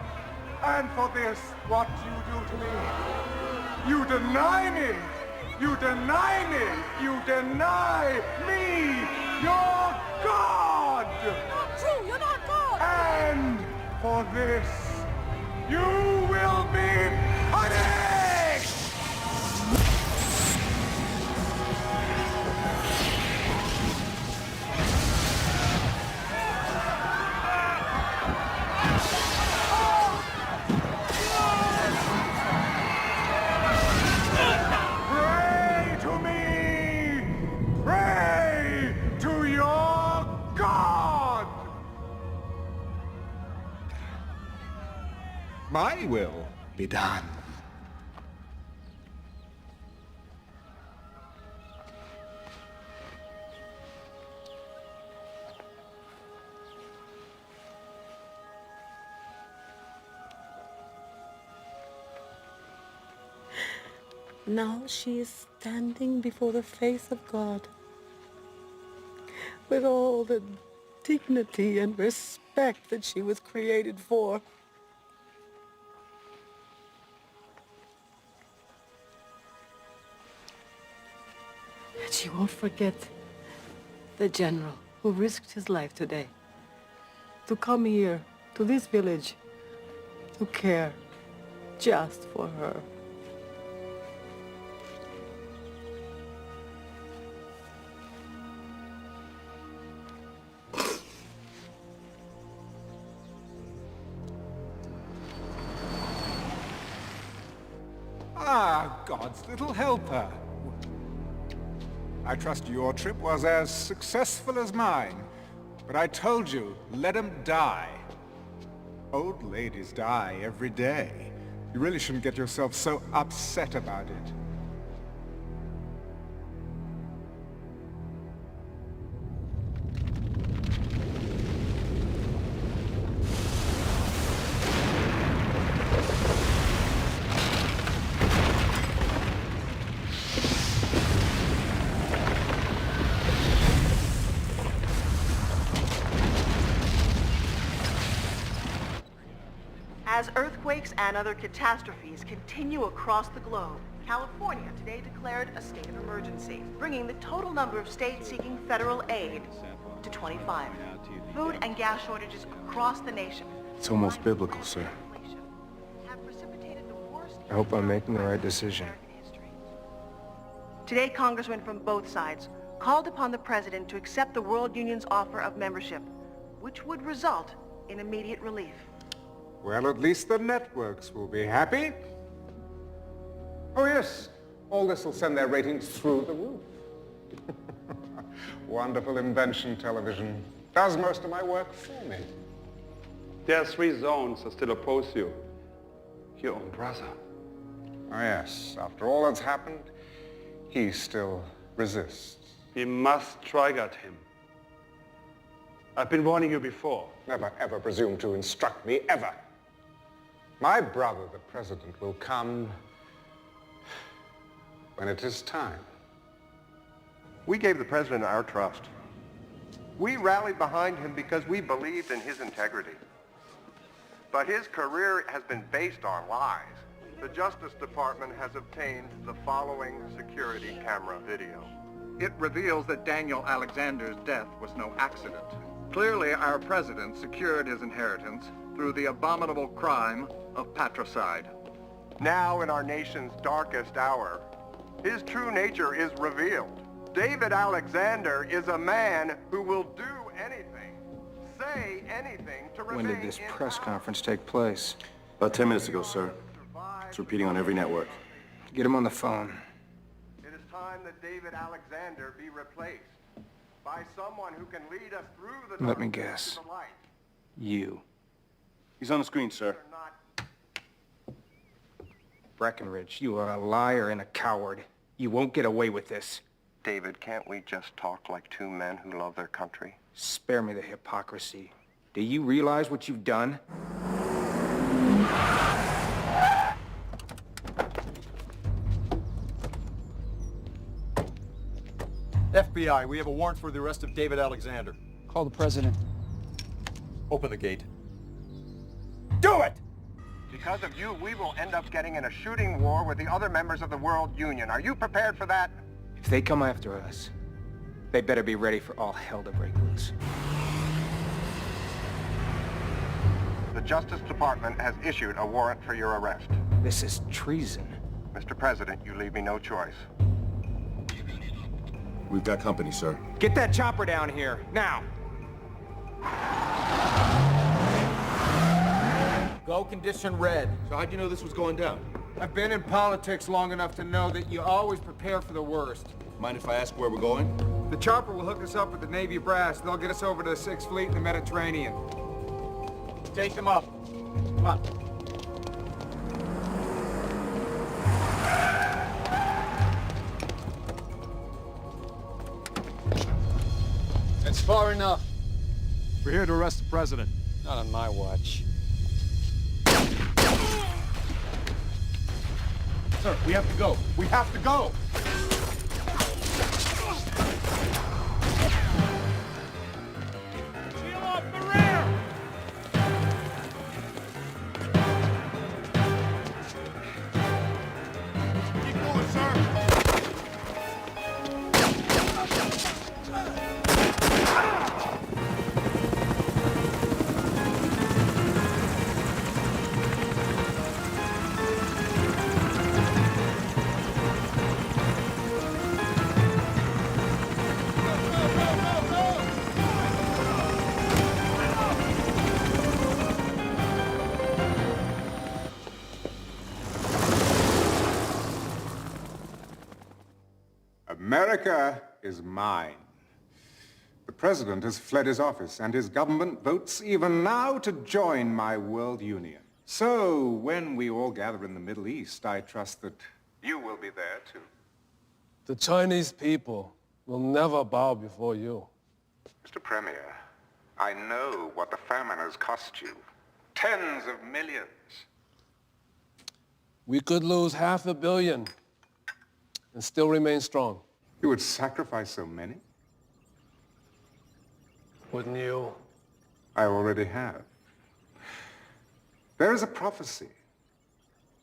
And for this, what you do to me? You deny me! You deny me! You deny me! Your God! Not true, you're not God! And for this, you will be punished! Pray to me! Pray to your God! My will be done. Now she is standing before the face of God with all the dignity and respect that she was created for. And she won't forget the general who risked his life today to come here, to this village, to care just for her. Ah, God's little helper. I trust your trip was as successful as mine. But I told you, let him die. Old ladies die every day. You really shouldn't get yourself so upset about it. As earthquakes and other catastrophes continue across the globe, California today declared a state of emergency, bringing the total number of states seeking federal aid to 25. Food and gas shortages across the nation. It's almost biblical, sir. I hope I'm making the right decision. Today, congressmen from both sides called upon the president to accept the World Union's offer of membership, which would result in immediate relief. Well, at least the networks will be happy. Oh, yes. All this will send their ratings through the roof. Wonderful invention, television. Does most of my work for me. There are 3 zones that still oppose you. Your own brother. Oh, yes. After all that's happened, he still resists. We must trigger him. I've been warning you before. Never, ever presume to instruct me, ever. My brother, the president, will come when it is time. We gave the president our trust. We rallied behind him because we believed in his integrity. But his career has been based on lies. The Justice Department has obtained the following security camera video. It reveals that Daniel Alexander's death was no accident. Clearly, our president secured his inheritance through the abominable crime of patricide. Now, in our nation's darkest hour, his true nature is revealed. David Alexander is a man who will do anything, say anything to remain. When did this press conference take place? About 10 minutes ago, sir. It's repeating on every network. Get him on the phone. It is time that David Alexander be replaced by someone who can lead us through the Let me guess. to the light. You. He's on the screen, sir. Breckenridge, you are a liar and a coward. You won't get away with this. David, can't we just talk like 2 men who love their country? Spare me the hypocrisy. Do you realize what you've done? FBI, we have a warrant for the arrest of David Alexander. Call the president. Open the gate. Do it! Because of you, we will end up getting in a shooting war with the other members of the World Union. Are you prepared for that? If they come after us, they better be ready for all hell to break loose. The Justice Department has issued a warrant for your arrest. This is treason. Mr. President, you leave me no choice. We've got company, sir. Get that chopper down here, now! Go condition red. So how'd you know this was going down? I've been in politics long enough to know that you always prepare for the worst. Mind if I ask where we're going? The chopper will hook us up with the Navy brass. They'll get us over to the 6th Fleet in the Mediterranean. Take them up. Come on. It's far enough. We're here to arrest the president. Not on my watch. Sir, we have to go. We have to go! Peel off the rear! Keep going, sir! America is mine. The president has fled his office, and his government votes even now to join my world union. So, when we all gather in the Middle East, I trust that you will be there, too. The Chinese people will never bow before you. Mr. Premier, I know what the famine has cost you. Tens of millions. We could lose $500 million and still remain strong. You would sacrifice so many? Wouldn't you? I already have. There is a prophecy.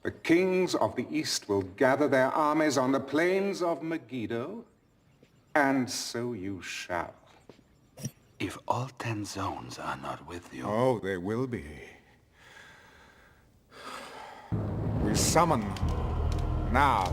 The kings of the East will gather their armies on the plains of Megiddo, and so you shall. If all 10 zones are not with you... Oh, they will be. We summon now.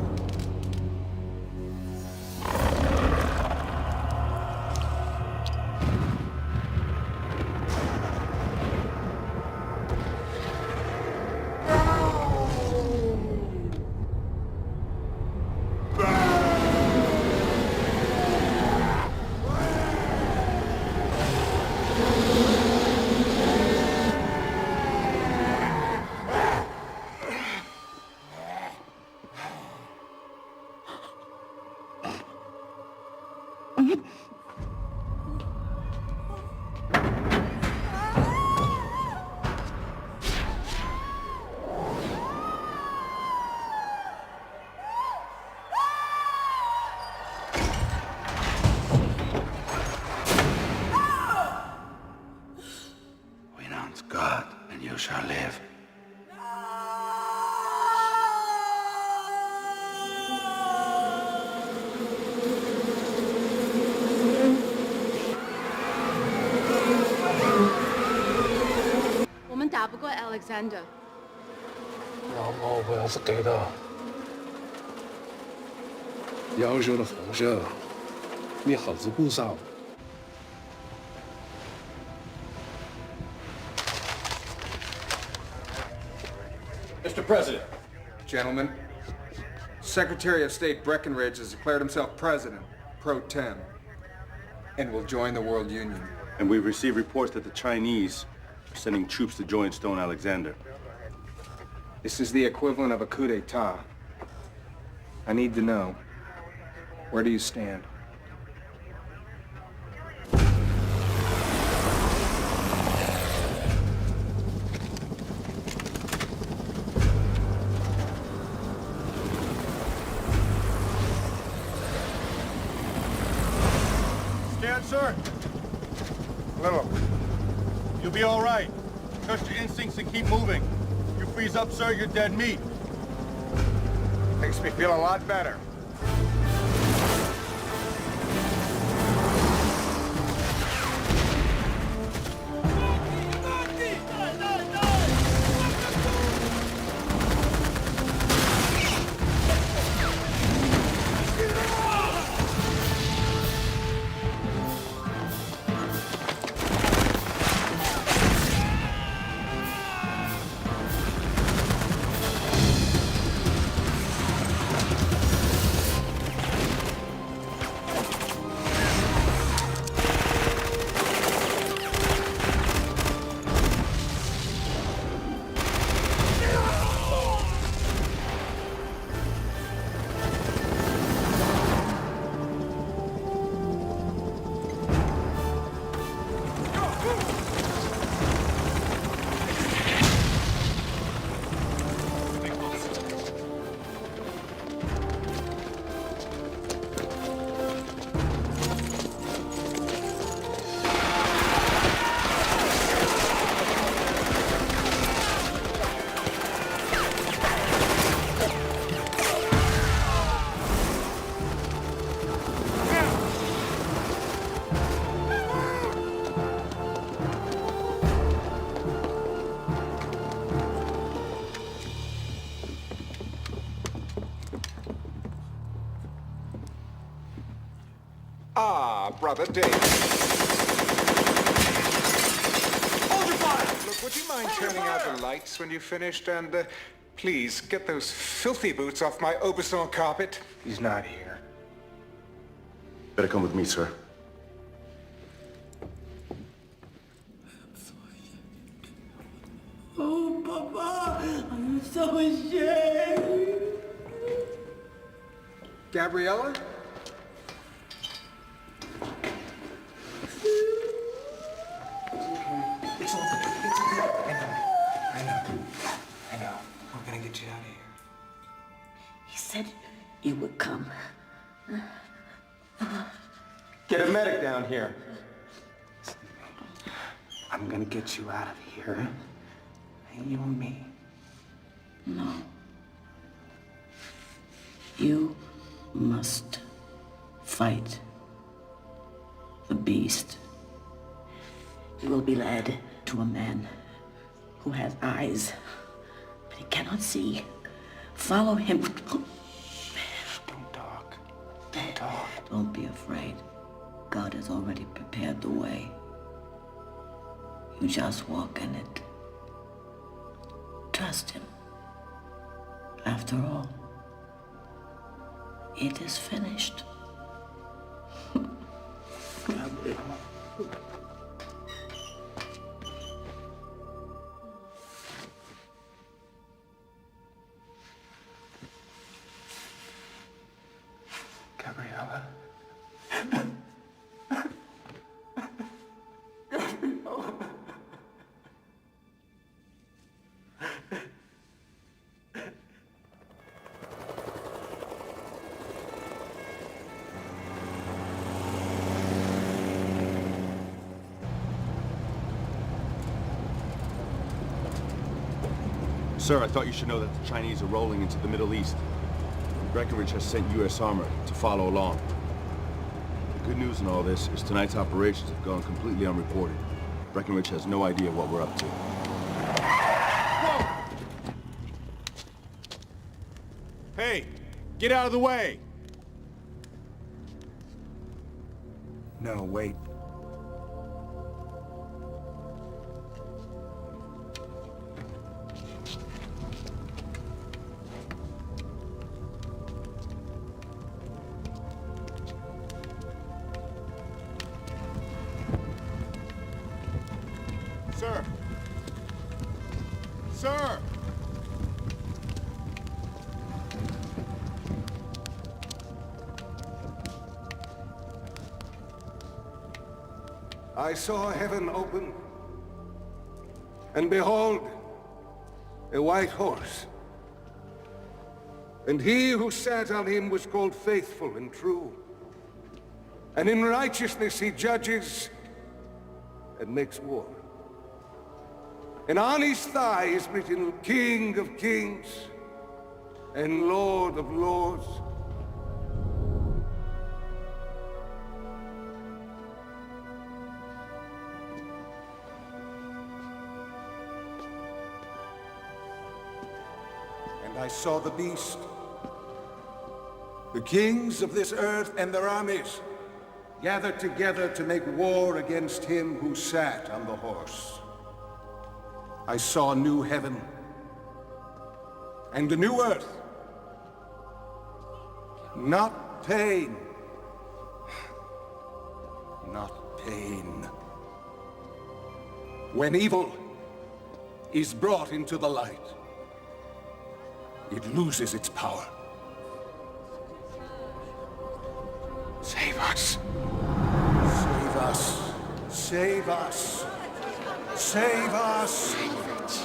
Renounce God, and you shall live. Alexander. 我不要是给的。夭壽的紅色，你好自顧受。Mr. President. Gentlemen, Secretary of State Breckinridge has declared himself president, pro tem, and will join the World Union. And we've received reports that the Chinese are sending troops to join Stone Alexander. This is the equivalent of a coup d'etat. I need to know, where do you stand? Scared, sir? Little. You'll be all right. Trust your instincts and keep moving. You freeze up, sir, you're dead meat. Makes me feel a lot better. Ah, Brother Dave. Hold your fire! Look, would you mind turning out the lights when you've finished? And please, get those filthy boots off my Aubusson carpet. He's not here. Better come with me, sir. Oh, Papa, I'm so ashamed. Gabriella? It's okay. I know. We're gonna get you out of here. He said you would come. Get a medic down here. I'm gonna get you out of here. You and me. No. You must fight the beast. You will be led to a man who has eyes, but he cannot see. Follow him. Don't talk. Don't talk. Don't be afraid. God has already prepared the way. You just walk in it. Trust him. After all, it is finished. Gabriella. Sir, I thought you should know that the Chinese are rolling into the Middle East. Breckenridge has sent U.S. armor to follow along. The good news in all this is tonight's operations have gone completely unreported. Breckenridge has no idea what we're up to. Whoa! Hey, get out of the way! No, wait. Sir! Sir! I saw heaven open, and behold, a white horse. And he who sat on him was called Faithful and True. And in righteousness he judges and makes war. And on his thigh is written King of Kings and Lord of Lords. And I saw the beast, the kings of this earth and their armies, gathered together to make war against him who sat on the horse. I saw a new heaven and a new earth. Not pain. Not pain. When evil is brought into the light, it loses its power. Save us. Save us. Save us. Save us! Save us!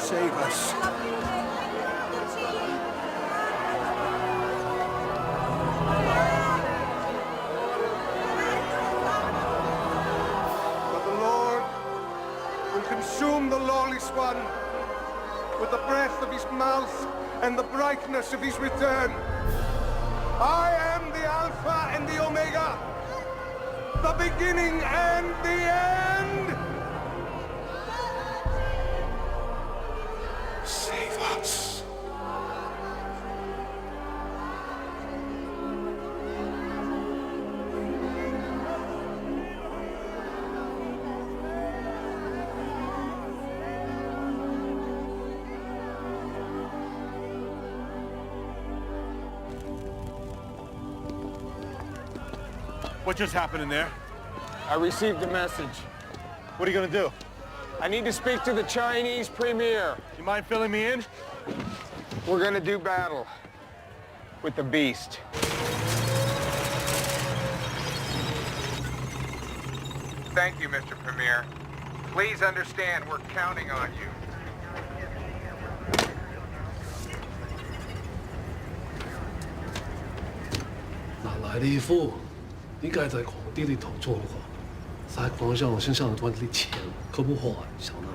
Save us! But the Lord will consume the lawless one with the breath of his mouth and the brightness of his return. I am the Alpha and the Omega, the beginning and the end! Save us. What just happened in there? I received a message. What are you gonna do? I need to speak to the Chinese premier. You mind filling me in? We're gonna do battle with the beast. Thank you, Mr. Premier. Please understand we're counting on you. 哪来的一副？你该在皇帝里头做过。在方向我身上的돈이钱可不好，小呢。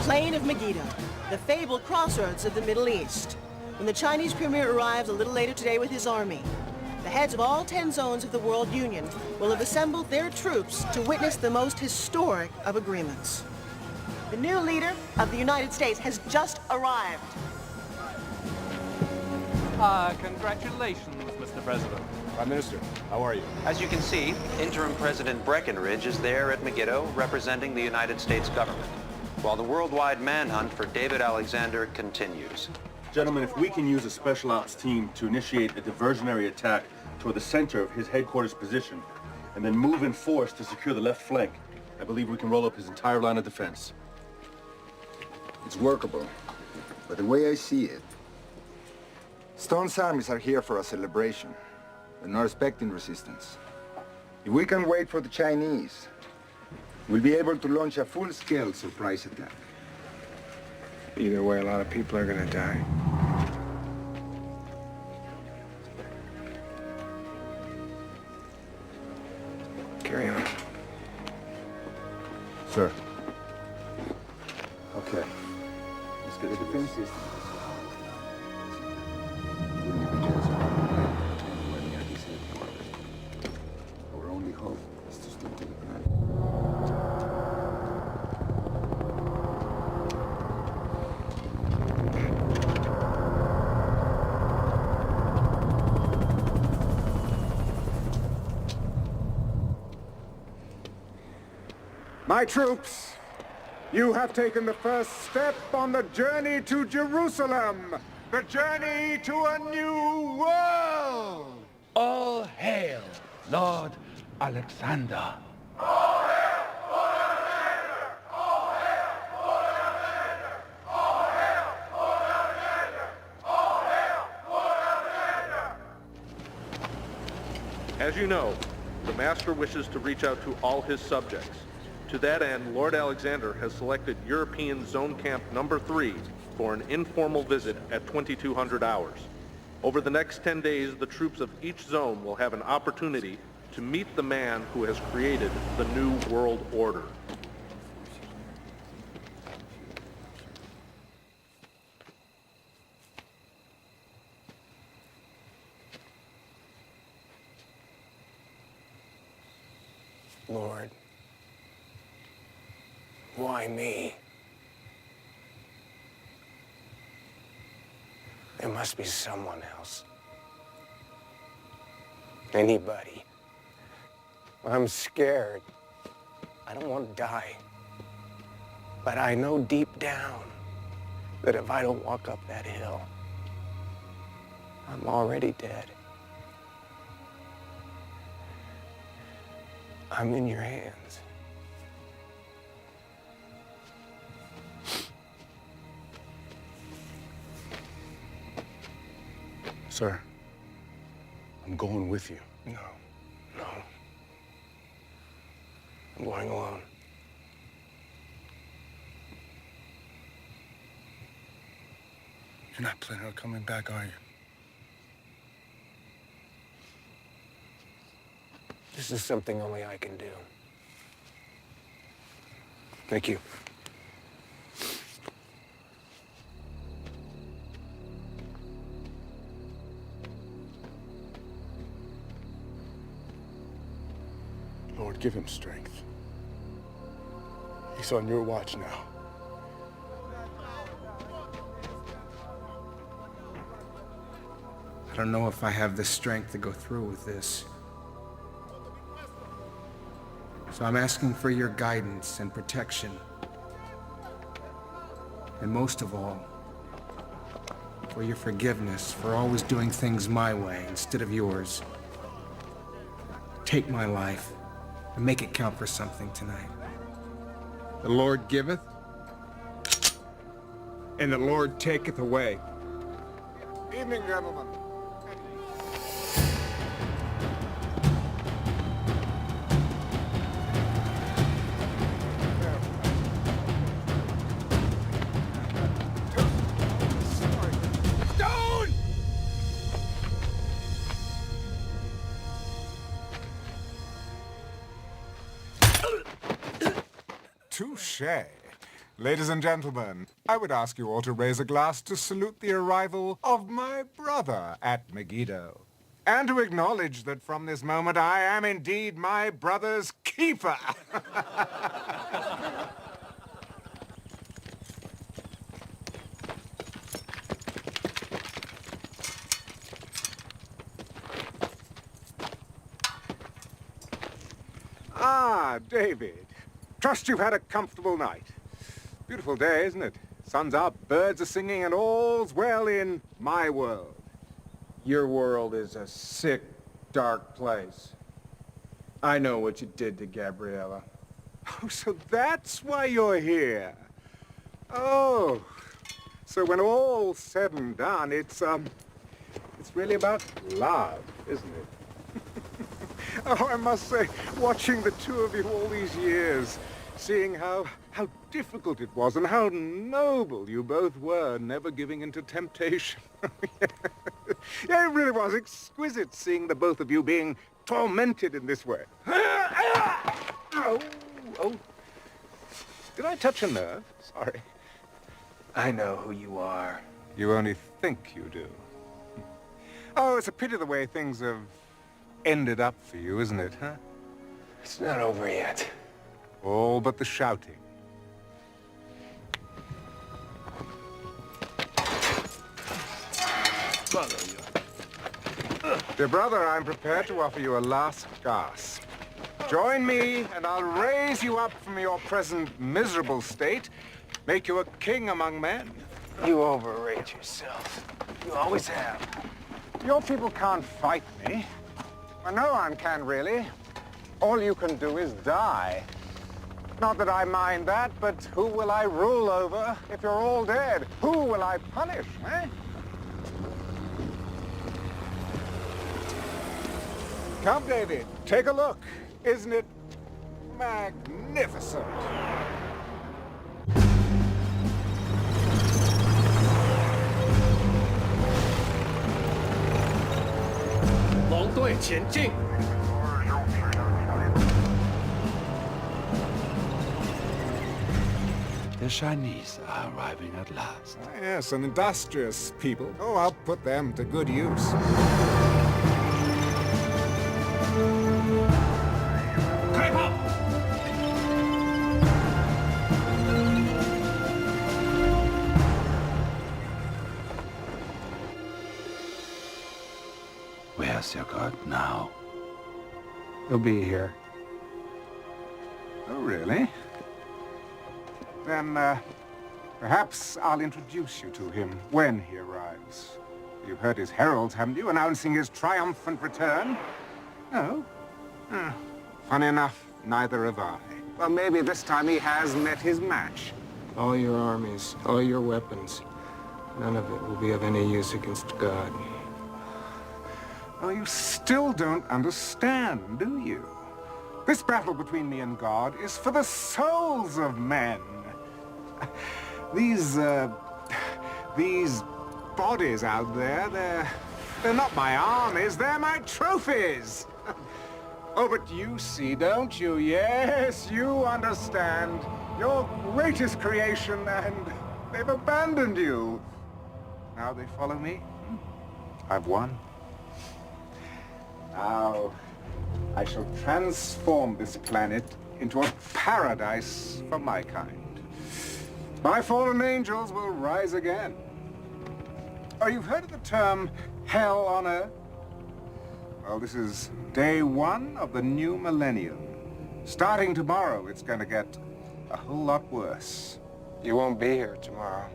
Plain of Megiddo, the fabled crossroads of the Middle East. When the Chinese premier arrives a little later today with his army, the heads of all 10 zones of the World Union will have assembled their troops to witness the most historic of agreements. The new leader of the United States has just arrived. Congratulations, Mr. President. Prime Minister, how are you? As you can see, interim President Breckinridge is there at Megiddo representing the United States government, while the worldwide manhunt for David Alexander continues. Gentlemen, if we can use a special ops team to initiate a diversionary attack toward the center of his headquarters position, and then move in force to secure the left flank, I believe we can roll up his entire line of defense. It's workable, but the way I see it, Stone's armies are here for a celebration. They're not expecting resistance. If we can wait for the Chinese, we'll be able to launch a full-scale surprise attack. Either way, a lot of people are gonna die. Carry on. Sir. Okay. Let's get the defense system. Our only hope is to stick to the plan. My troops, you have taken the first step on the journey to Jerusalem, the journey to a new world. All hail, Lord Alexander. As you know, the Master wishes to reach out to all his subjects. To that end, Lord Alexander has selected European Zone Camp Number 3 for an informal visit at 2200 hours. Over the next 10 days, the troops of each zone will have an opportunity to meet the man who has created the New World Order. Lord, why me? There must be someone else. Anybody. I'm scared. I don't want to die. But I know deep down that if I don't walk up that hill, I'm already dead. I'm in your hands. Sir, I'm going with you. No. I'm going alone. You're not planning on coming back, are you? This is something only I can do. Thank you. Lord, give him strength. He's on your watch now. I don't know if I have the strength to go through with this. So I'm asking for your guidance and protection. And most of all, for your forgiveness for always doing things my way instead of yours. Take my life and make it count for something tonight. The Lord giveth, and the Lord taketh away. Evening, gentlemen. touché. Ladies and gentlemen, I would ask you all to raise a glass to salute the arrival of my brother at Megiddo, and to acknowledge that from this moment I am indeed my brother's keeper. Ah, David. Trust you've had a comfortable night. Beautiful day, isn't it? Sun's up, birds are singing, and all's well in my world. Your world is a sick, dark place. I know what you did to Gabriella. Oh, so that's why you're here. Oh, so when all's said and done, it's really about love, isn't it? Oh, I must say, watching the two of you all these years, seeing how difficult it was and how noble you both were, never giving in to temptation. Yeah, it really was exquisite seeing the both of you being tormented in this way. Oh. Did I touch a nerve? Sorry. I know who you are. You only think you do. Oh, it's a pity the way things have ended up for you, isn't it, huh? It's not over yet. All but the shouting. Dear brother, I'm prepared to offer you a last gasp. Join me, and I'll raise you up from your present miserable state, make you a king among men. You overrate yourself. You always have. Your people can't fight me. Well, no one can, really. All you can do is die. Not that I mind that, but who will I rule over if you're all dead? Who will I punish, eh? Come, David, take a look. Isn't it magnificent? The Chinese are arriving at last. Yes, an industrious people. Oh, I'll put them to good use. Where's your God now? He'll be here. Oh, really? Then, perhaps I'll introduce you to him when he arrives. You've heard his heralds, haven't you, announcing his triumphant return? No? Funny enough, neither have I. Well, maybe this time he has met his match. All your armies, all your weapons, none of it will be of any use against God. Oh, you still don't understand, do you? This battle between me and God is for the souls of men. These bodies out there, they're not my armies, they're my trophies. Oh, but you see, don't you? Yes, you understand. Your greatest creation, and they've abandoned you. Now they follow me. I've won. Now, I shall transform this planet into a paradise for my kind. My fallen angels will rise again. Oh, you've heard of the term hell on earth? Well, this is day one of the new millennium. Starting tomorrow, it's going to get a whole lot worse. You won't be here tomorrow.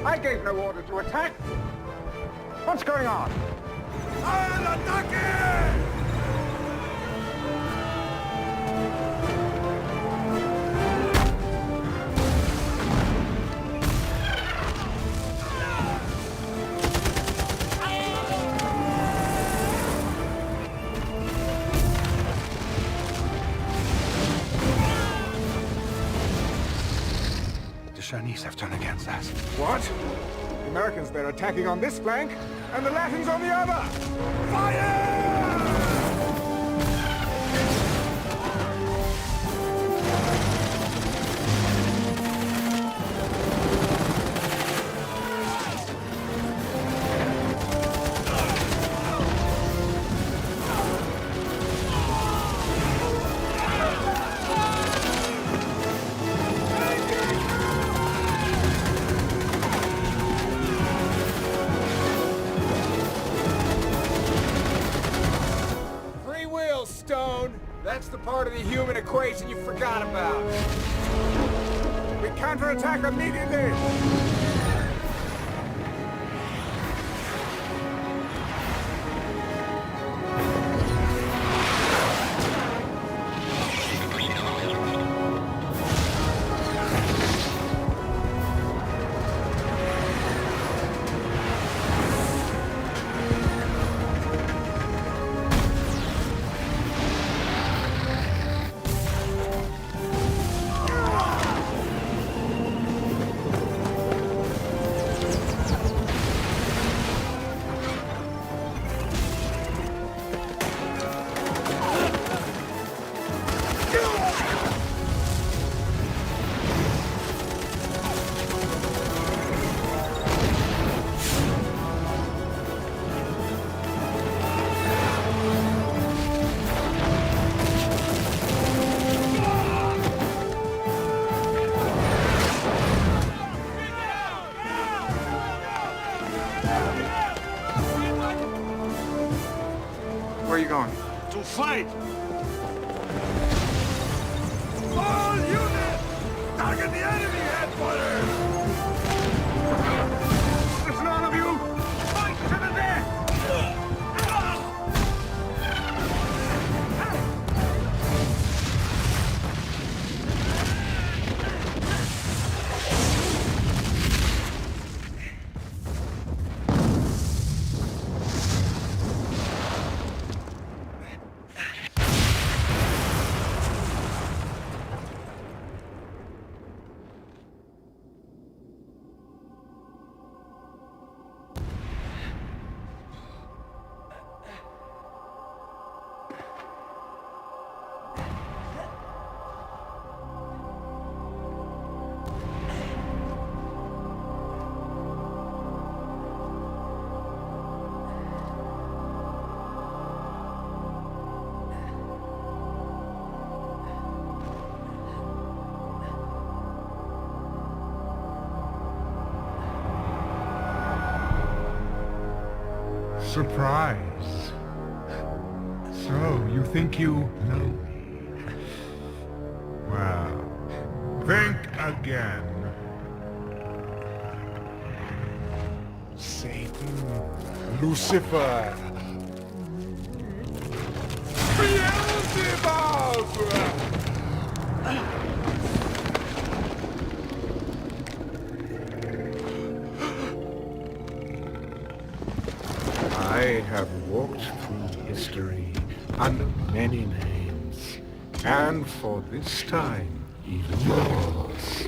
I gave no order to attack. What's going on? Al ataque! Chinese have turned against us. What? The Americans, they're attacking on this flank, and the Latins on the other! Fire! That's the part of the human equation you forgot about. We counterattack immediately! Where are you going? To fight! All units! Target the enemy headquarters! There's none of you! Fight to the death! Surprise. So, you think you know me? Well, think again. Satan, Lucifer, Beelzebub! I have walked through history under many names, and for this time, even yours.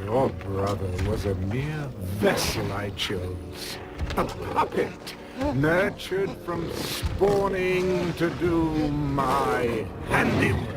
Your brother was a mere vessel I chose, a puppet, nurtured from spawning to do my handiwork.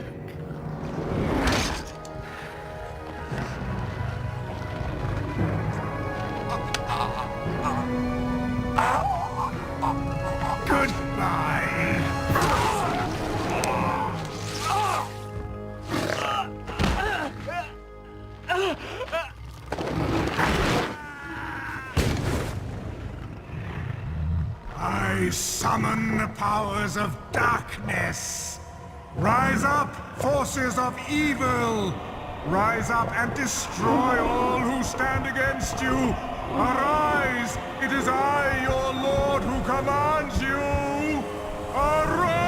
I summon the powers of darkness. Rise up, forces of evil! Rise up and destroy all who stand against you! Arise! It is I, your lord, who commands you! Arise!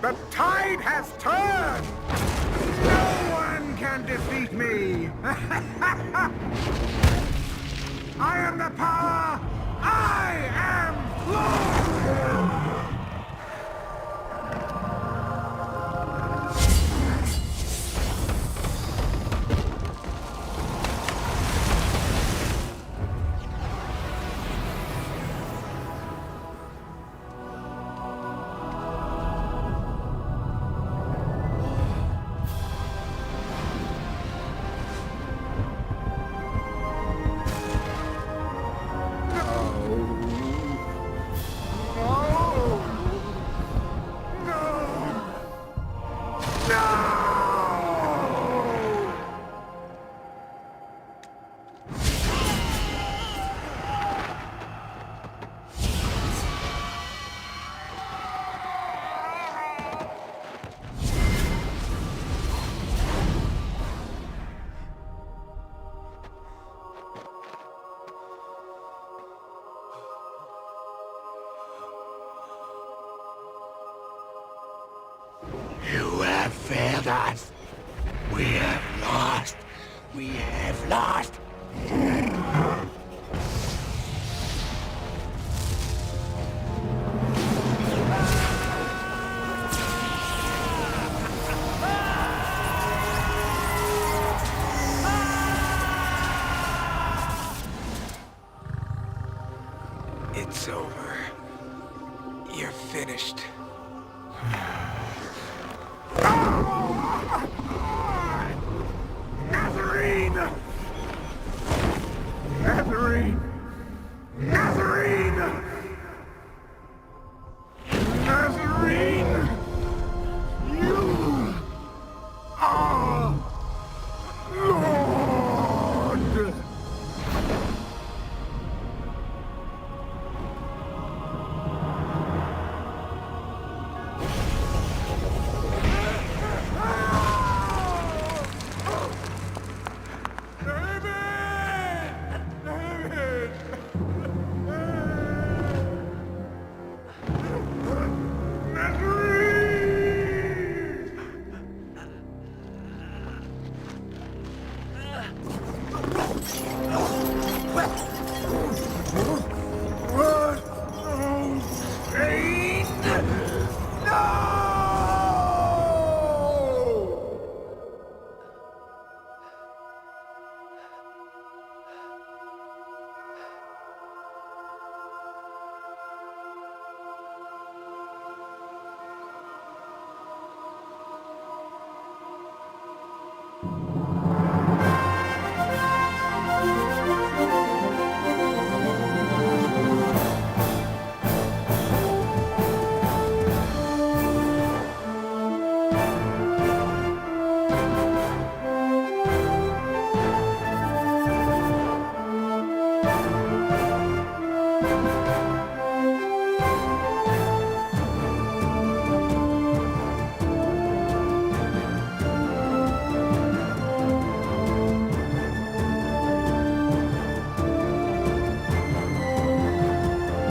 The tide has turned! No one can defeat me! I am the power! I am Lord! You have failed us. We have lost. We have lost.